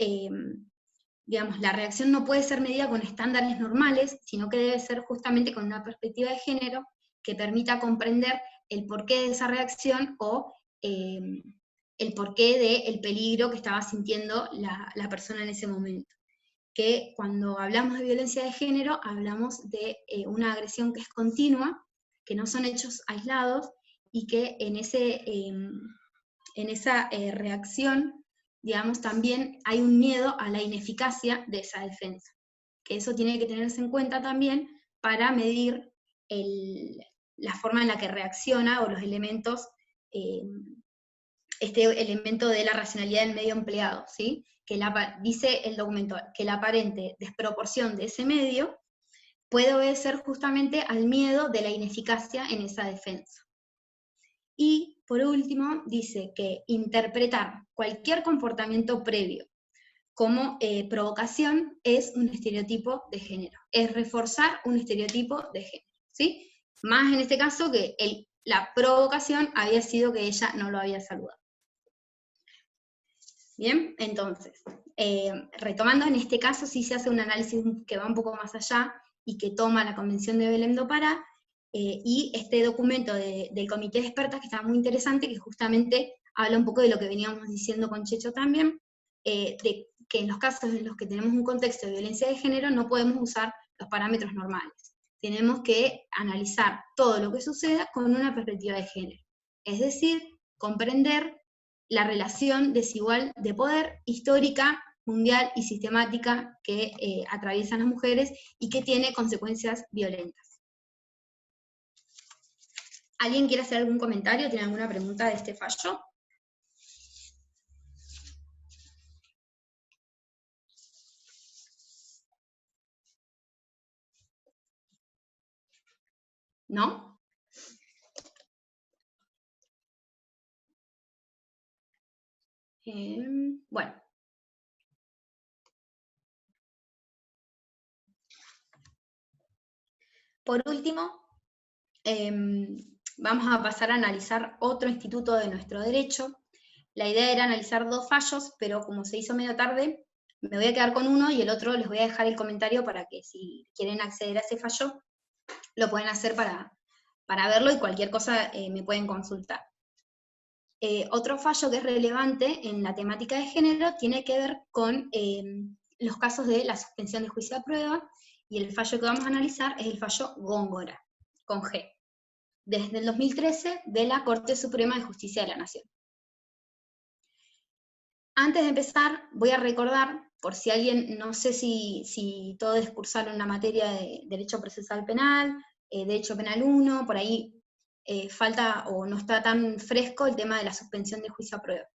digamos, la reacción no puede ser medida con estándares normales, sino que debe ser justamente con una perspectiva de género que permita comprender el porqué de esa reacción o el porqué del peligro que estaba sintiendo la persona en ese momento. Que cuando hablamos de violencia de género, hablamos de una agresión que es continua, que no son hechos aislados, y que en esa reacción, digamos, también hay un miedo a la ineficacia de esa defensa. Que eso tiene que tenerse en cuenta también para medir la forma en la que reacciona o los elementos, este elemento de la racionalidad del medio empleado, ¿sí? Dice el documento que la aparente desproporción de ese medio puede obedecer justamente al miedo de la ineficacia en esa defensa. Y, por último, dice que interpretar cualquier comportamiento previo como provocación es un estereotipo de género, es reforzar un estereotipo de género, ¿sí? Más en este caso que la provocación había sido que ella no lo había saludado. Bien, entonces, retomando, en este caso sí se hace un análisis que va un poco más allá y que toma la Convención de Belém do Pará, y este documento del Comité de Expertas, que está muy interesante, que justamente habla un poco de lo que veníamos diciendo con Checho también, de que en los casos en los que tenemos un contexto de violencia de género no podemos usar los parámetros normales. Tenemos que analizar todo lo que suceda con una perspectiva de género. Es decir, comprender la relación desigual de poder histórica, mundial y sistemática que atraviesan las mujeres y que tiene consecuencias violentas. ¿Alguien quiere hacer algún comentario? ¿Tiene alguna pregunta de este fallo? ¿No? Bueno. Por último, vamos a pasar a analizar otro instituto de nuestro derecho. La idea era analizar dos fallos, pero como se hizo medio tarde, me voy a quedar con uno y el otro les voy a dejar el comentario para que si quieren acceder a ese fallo, lo pueden hacer para verlo y cualquier cosa me pueden consultar. Otro fallo que es relevante en la temática de género tiene que ver con los casos de la suspensión de juicio a prueba, y el fallo que vamos a analizar es el fallo Góngora, con G, desde el 2013 de la Corte Suprema de Justicia de la Nación. Antes de empezar, voy a recordar, por si alguien, no sé si todos cursaron la materia de Derecho Procesal Penal, Derecho Penal 1, por ahí falta o no está tan fresco el tema de la suspensión de juicio a prueba.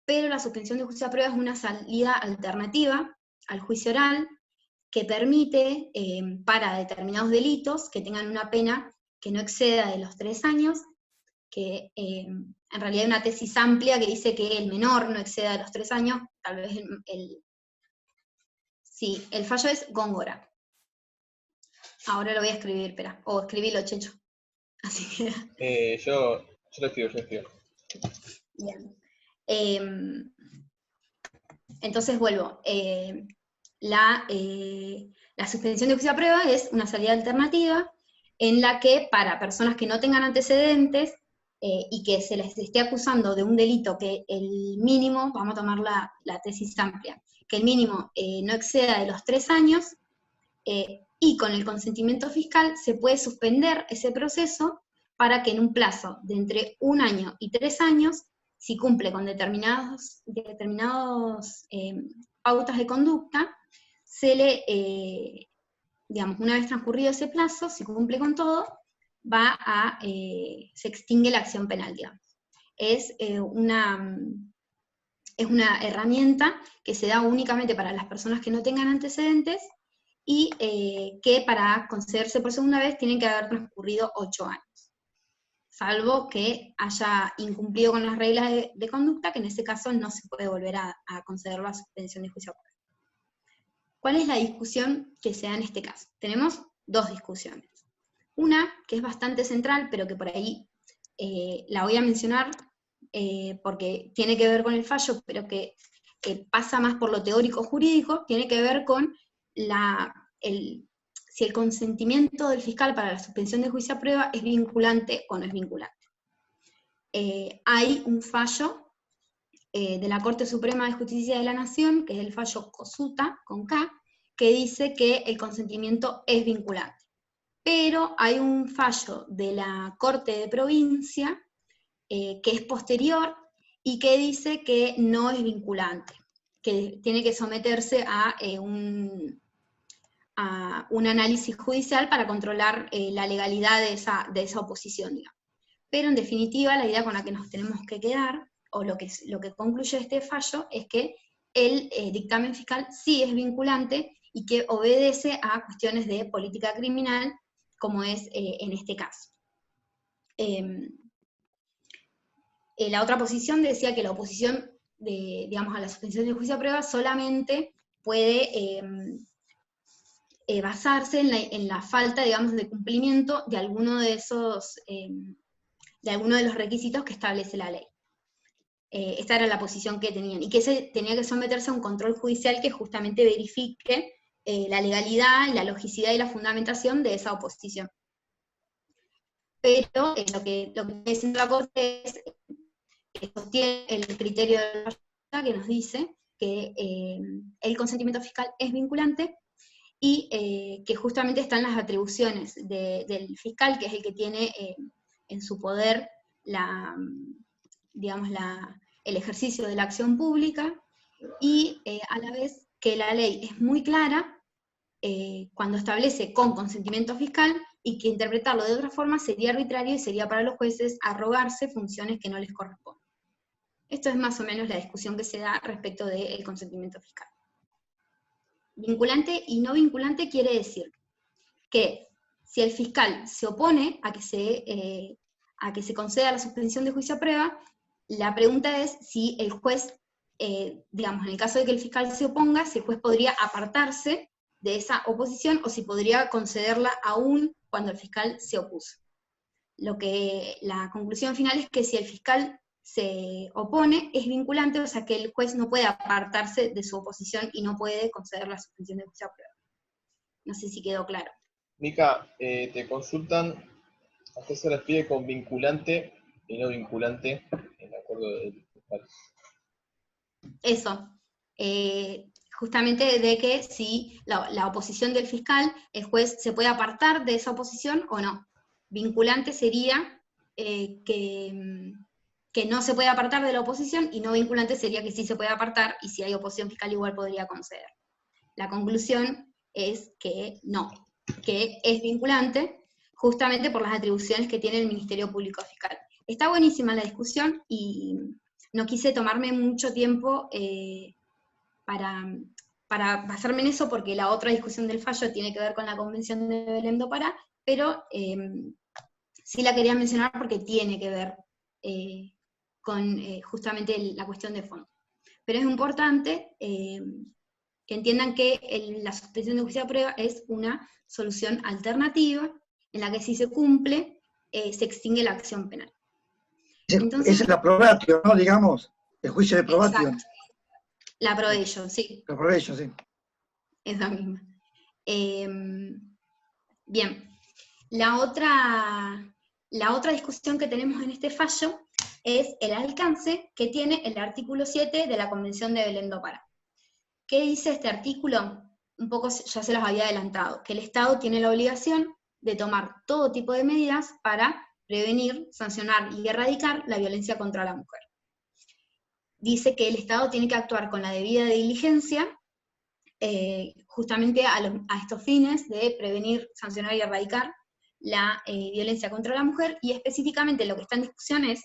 Pero la suspensión de juicio a prueba es una salida alternativa al juicio oral que permite, para determinados delitos, que tengan una pena que no exceda de los 3 años, que en realidad hay una tesis amplia que dice que el menor no exceda de los 3 años, tal vez sí, el fallo es Góngora. Ahora lo voy a escribir, espera, o escribilo, Checho. Así que... yo lo escribo. Bien. Entonces vuelvo. La suspensión de juicio a prueba es una salida alternativa en la que para personas que no tengan antecedentes y que se les esté acusando de un delito que el mínimo, vamos a tomar la tesis amplia, que el mínimo no exceda de los 3 años, y con el consentimiento fiscal se puede suspender ese proceso para que en un plazo de entre 1 año y 3 años, si cumple con determinados pautas de conducta, se le, digamos, una vez transcurrido ese plazo, si cumple con todo, se extingue la acción penal, digamos. Es es una herramienta que se da únicamente para las personas que no tengan antecedentes y que para concederse por segunda vez tienen que haber transcurrido 8 años, salvo que haya incumplido con las reglas de conducta, que en ese caso no se puede volver a conceder la suspensión de juicio a prueba. ¿Cuál es la discusión que se da en este caso? Tenemos dos discusiones. Una, que es bastante central, pero que por ahí la voy a mencionar porque tiene que ver con el fallo, pero que pasa más por lo teórico jurídico, tiene que ver con si el consentimiento del fiscal para la suspensión de juicio a prueba es vinculante o no es vinculante. Hay un fallo de la Corte Suprema de Justicia de la Nación, que es el fallo Cosuta, con K, que dice que el consentimiento es vinculante. Pero hay un fallo de la Corte de Provincia, que es posterior, y que dice que no es vinculante, que tiene que someterse a un análisis judicial para controlar la legalidad de esa oposición, digamos. Pero en definitiva, la idea con la que nos tenemos que quedar, o lo que concluye este fallo, es que el dictamen fiscal sí es vinculante y que obedece a cuestiones de política criminal, como es en este caso. La otra posición decía que la oposición a la suspensión de juicio a prueba solamente puede basarse en la falta, digamos, de cumplimiento de alguno de los requisitos que establece la ley. Esta era la posición que tenían, y que tenía que someterse a un control judicial que justamente verifique la legalidad y la logicidad y la fundamentación de esa oposición. Pero lo que está diciendo la Corte es que sostiene el criterio de la falta, que nos dice que el consentimiento fiscal es vinculante y que justamente están las atribuciones del fiscal, que es el que tiene en su poder el ejercicio de la acción pública, y a la vez que la ley es muy clara cuando establece con consentimiento fiscal, y que interpretarlo de otra forma sería arbitrario y sería para los jueces arrogarse funciones que no les corresponden. Esto es más o menos la discusión que se da respecto del consentimiento fiscal. Vinculante y no vinculante quiere decir que si el fiscal se opone a que se conceda la suspensión de juicio a prueba, la pregunta es si el juez, digamos, en el caso de que el fiscal se oponga, si el juez podría apartarse de esa oposición o si podría concederla aún cuando el fiscal se opuso. La conclusión final es que si el fiscal se opone, es vinculante, o sea que el juez no puede apartarse de su oposición y no puede conceder la suspensión de juicio a prueba. No sé si quedó claro. Mica, te consultan a qué se refiere con vinculante y no vinculante en acuerdo del fiscal. Eso. Justamente de que si la oposición del fiscal, el juez se puede apartar de esa oposición o no. Vinculante sería que no se puede apartar de la oposición, y no vinculante sería que sí se puede apartar, y si hay oposición fiscal igual podría conceder. La conclusión es que no, que es vinculante, justamente por las atribuciones que tiene el Ministerio Público Fiscal. Está buenísima la discusión, y no quise tomarme mucho tiempo para basarme en eso, porque la otra discusión del fallo tiene que ver con la Convención de Belém do Pará, pero sí la quería mencionar porque tiene que ver con justamente la cuestión de fondo. Pero es importante que entiendan que la suspensión de juicio a prueba es una solución alternativa, en la que si se cumple, se extingue la acción penal. Entonces, es el aprobatio, ¿no? Digamos, el juicio de aprobatio. Exacto. La probation, sí. La probation, sí. Esa misma. Bien. La otra discusión que tenemos en este fallo es el alcance que tiene el artículo 7 de la Convención de Belém do Pará. ¿Qué dice este artículo? Un poco ya se los había adelantado, que el Estado tiene la obligación de tomar todo tipo de medidas para prevenir, sancionar y erradicar la violencia contra la mujer. Dice que el Estado tiene que actuar con la debida diligencia, justamente a estos fines de prevenir, sancionar y erradicar la violencia contra la mujer, y específicamente lo que está en discusión es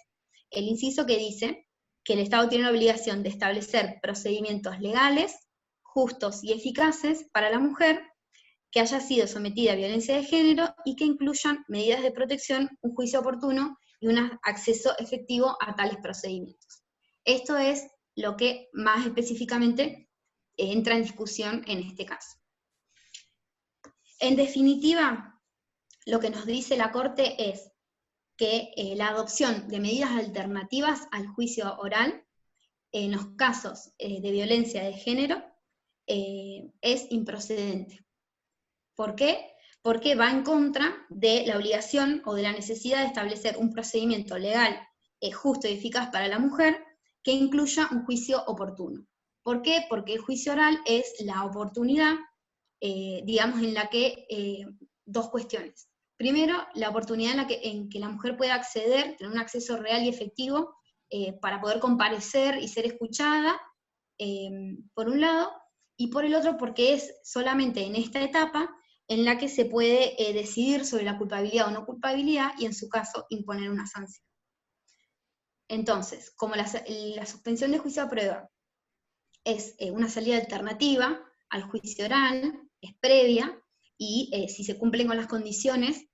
el inciso que dice que el Estado tiene la obligación de establecer procedimientos legales, justos y eficaces para la mujer que haya sido sometida a violencia de género y que incluyan medidas de protección, un juicio oportuno y un acceso efectivo a tales procedimientos. Esto es lo que más específicamente entra en discusión en este caso. En definitiva, lo que nos dice la Corte es que la adopción de medidas alternativas al juicio oral en los casos de violencia de género es improcedente. ¿Por qué? Porque va en contra de la obligación o de la necesidad de establecer un procedimiento legal justo y eficaz para la mujer que incluya un juicio oportuno. ¿Por qué? Porque el juicio oral es la oportunidad, digamos, en la que dos cuestiones. Primero, la oportunidad en que la mujer pueda acceder, tener un acceso real y efectivo para poder comparecer y ser escuchada, por un lado, y por el otro porque es solamente en esta etapa en la que se puede decidir sobre la culpabilidad o no culpabilidad y en su caso imponer una sanción. Entonces, como la suspensión de juicio a prueba es una salida alternativa al juicio oral, es previa, y si se cumplen con las condiciones,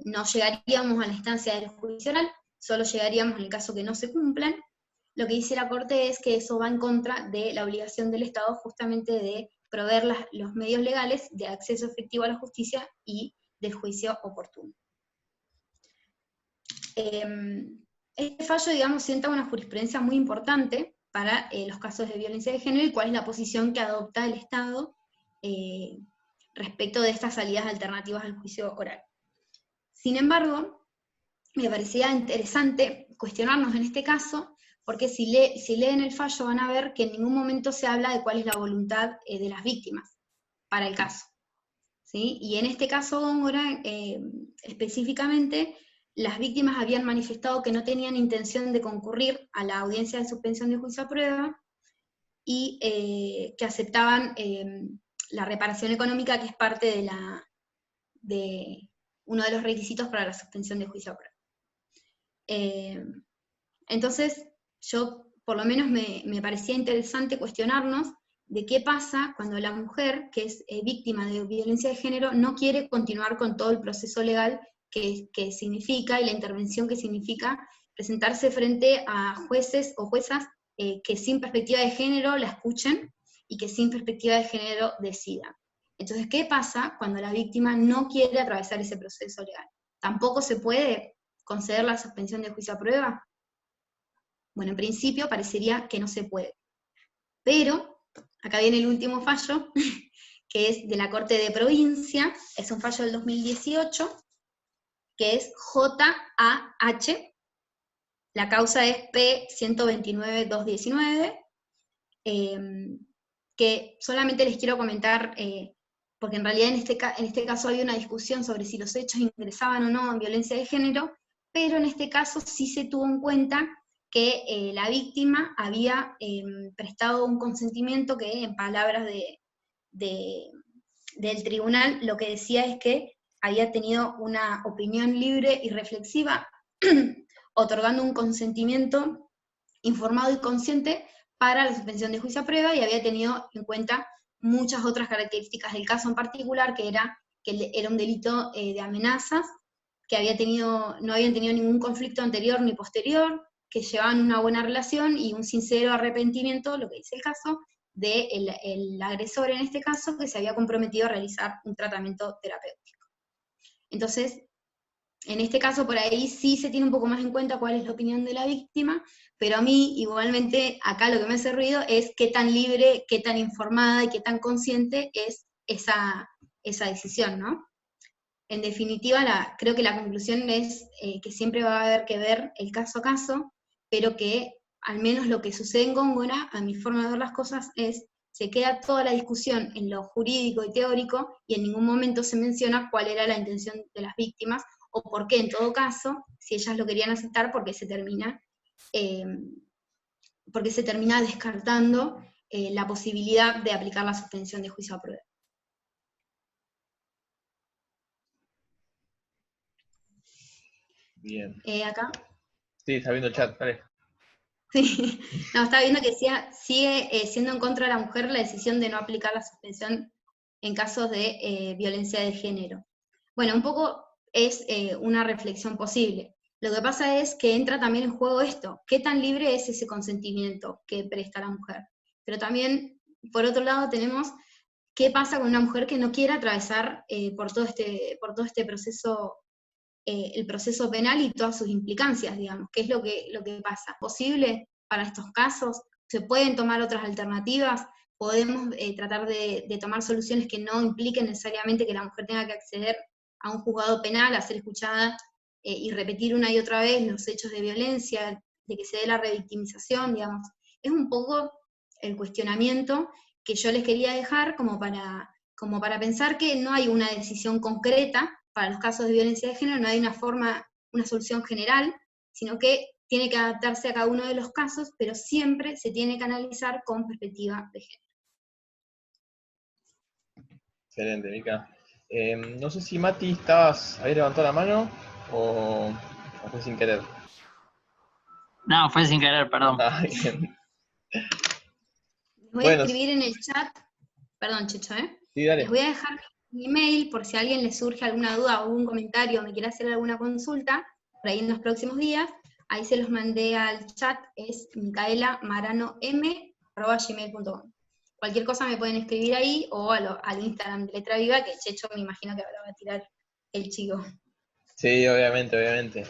no llegaríamos a la instancia del juicio oral, solo llegaríamos en el caso que no se cumplan. Lo que dice la Corte es que eso va en contra de la obligación del Estado justamente de proveer los medios legales de acceso efectivo a la justicia y del juicio oportuno. Este fallo, digamos, sienta una jurisprudencia muy importante para los casos de violencia de género y cuál es la posición que adopta el Estado respecto de estas salidas alternativas al juicio oral. Sin embargo, me parecía interesante cuestionarnos en este caso, porque si leen el fallo van a ver que en ningún momento se habla de cuál es la voluntad de las víctimas para el caso, ¿sí? Y en este caso Góngora, específicamente, las víctimas habían manifestado que no tenían intención de concurrir a la audiencia de suspensión de juicio a prueba y que aceptaban la reparación económica, que es parte de uno de los requisitos para la suspensión de juicio a prueba. Entonces, yo por lo menos me parecía interesante cuestionarnos de qué pasa cuando la mujer, que es víctima de violencia de género, no quiere continuar con todo el proceso legal que significa y la intervención que significa presentarse frente a jueces o juezas que sin perspectiva de género la escuchen y que sin perspectiva de género decidan. Entonces, ¿qué pasa cuando la víctima no quiere atravesar ese proceso legal? ¿Tampoco se puede conceder la suspensión de juicio a prueba? Bueno, en principio parecería que no se puede. Pero, acá viene el último fallo, que es de la Corte de Provincia, es un fallo del 2018, que es JAH, la causa es P-129-219, que solamente les quiero comentar, porque en realidad en este caso había una discusión sobre si los hechos ingresaban o no en violencia de género, pero en este caso sí se tuvo en cuenta que la víctima había prestado un consentimiento que, en palabras del tribunal, lo que decía es que había tenido una opinión libre y reflexiva, otorgando un consentimiento informado y consciente para la suspensión de juicio a prueba, y había tenido en cuenta muchas otras características del caso en particular, que era un delito de amenazas, que no habían tenido ningún conflicto anterior ni posterior, que llevaban una buena relación y un sincero arrepentimiento, lo que dice el caso, del agresor en este caso, que se había comprometido a realizar un tratamiento terapéutico. Entonces, en este caso por ahí sí se tiene un poco más en cuenta cuál es la opinión de la víctima, pero a mí igualmente acá lo que me hace ruido es qué tan libre, qué tan informada y qué tan consciente es esa decisión, ¿no? En definitiva, creo que la conclusión es que siempre va a haber que ver el caso a caso, pero que al menos lo que sucede en Góngora, a mi forma de ver las cosas, se queda toda la discusión en lo jurídico y teórico, y en ningún momento se menciona cuál era la intención de las víctimas, o por qué, en todo caso, si ellas lo querían aceptar, porque se termina descartando la posibilidad de aplicar la suspensión de juicio a prueba. Bien. Acá. Sí, está viendo el chat, dale. Sí, no, estaba viendo que sigue siendo en contra de la mujer la decisión de no aplicar la suspensión en casos de violencia de género. Bueno, un poco es una reflexión posible. Lo que pasa es que entra también en juego esto, ¿qué tan libre es ese consentimiento que presta la mujer? Pero también, por otro lado, tenemos qué pasa con una mujer que no quiere atravesar por todo este proceso, el proceso penal y todas sus implicancias, digamos. ¿Qué es lo que pasa? ¿Posible para estos casos? ¿Se pueden tomar otras alternativas? ¿Podemos tratar de tomar soluciones que no impliquen necesariamente que la mujer tenga que acceder a un juzgado penal, a ser escuchada y repetir una y otra vez los hechos de violencia, de que se dé la revictimización, digamos? Es un poco el cuestionamiento que yo les quería dejar como para pensar que no hay una decisión concreta para los casos de violencia de género, no hay una solución general, sino que tiene que adaptarse a cada uno de los casos, pero siempre se tiene que analizar con perspectiva de género. Excelente, Mica. No sé si Mati habías levantado la mano o fue sin querer. No, fue sin querer, perdón. Ah, bien. Les voy a Bueno, escribir en el chat, perdón, Checho, sí, dale. les voy a dejar mi email por si a alguien le surge alguna duda o algún comentario o me quiere hacer alguna consulta, por ahí en los próximos días, ahí se los mandé al chat, es micaelamaranome@gmail.com. Cualquier cosa me pueden escribir ahí o al Instagram de Letra Viva, que Checho me imagino que ahora va a tirar el chico. Sí, obviamente.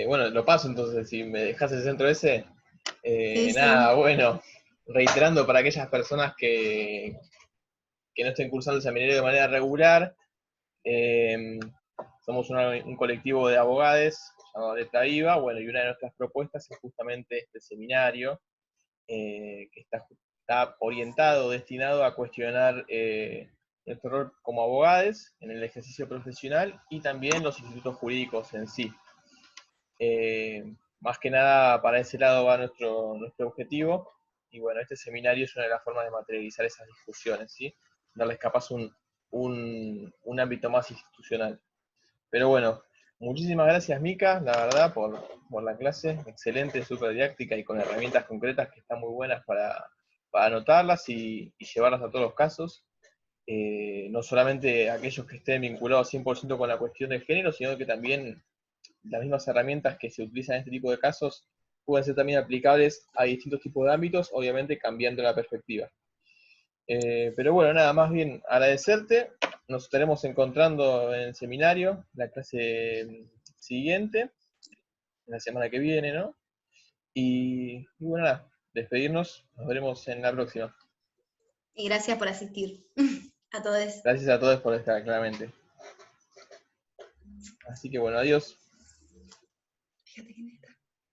Bueno, lo paso entonces, si me dejas el centro ese. Sí. Nada, bueno, reiterando para aquellas personas que no estén cursando el seminario de manera regular, somos un colectivo de abogados llamado Letra Viva, bueno, y una de nuestras propuestas es justamente este seminario, que está orientado, destinado a cuestionar nuestro rol como abogados en el ejercicio profesional y también los institutos jurídicos en sí. Más que nada para ese lado va nuestro objetivo, y bueno, este seminario es una de las formas de materializar esas discusiones, ¿sí? Darles capaz un ámbito más institucional. Pero bueno, muchísimas gracias, Mica, la verdad, por la clase, excelente, súper didáctica y con herramientas concretas que están muy buenas para anotarlas y llevarlas a todos los casos. No solamente aquellos que estén vinculados 100% con la cuestión del género, sino que también las mismas herramientas que se utilizan en este tipo de casos pueden ser también aplicables a distintos tipos de ámbitos, obviamente cambiando la perspectiva. Pero bueno, nada, más bien agradecerte. Nos estaremos encontrando en el seminario, la clase siguiente, la semana que viene, ¿no? Y bueno, nada, despedirnos, nos veremos en la próxima. Y gracias por asistir. A todos. Gracias a todos por estar, claramente. Así que bueno, adiós. Fíjate que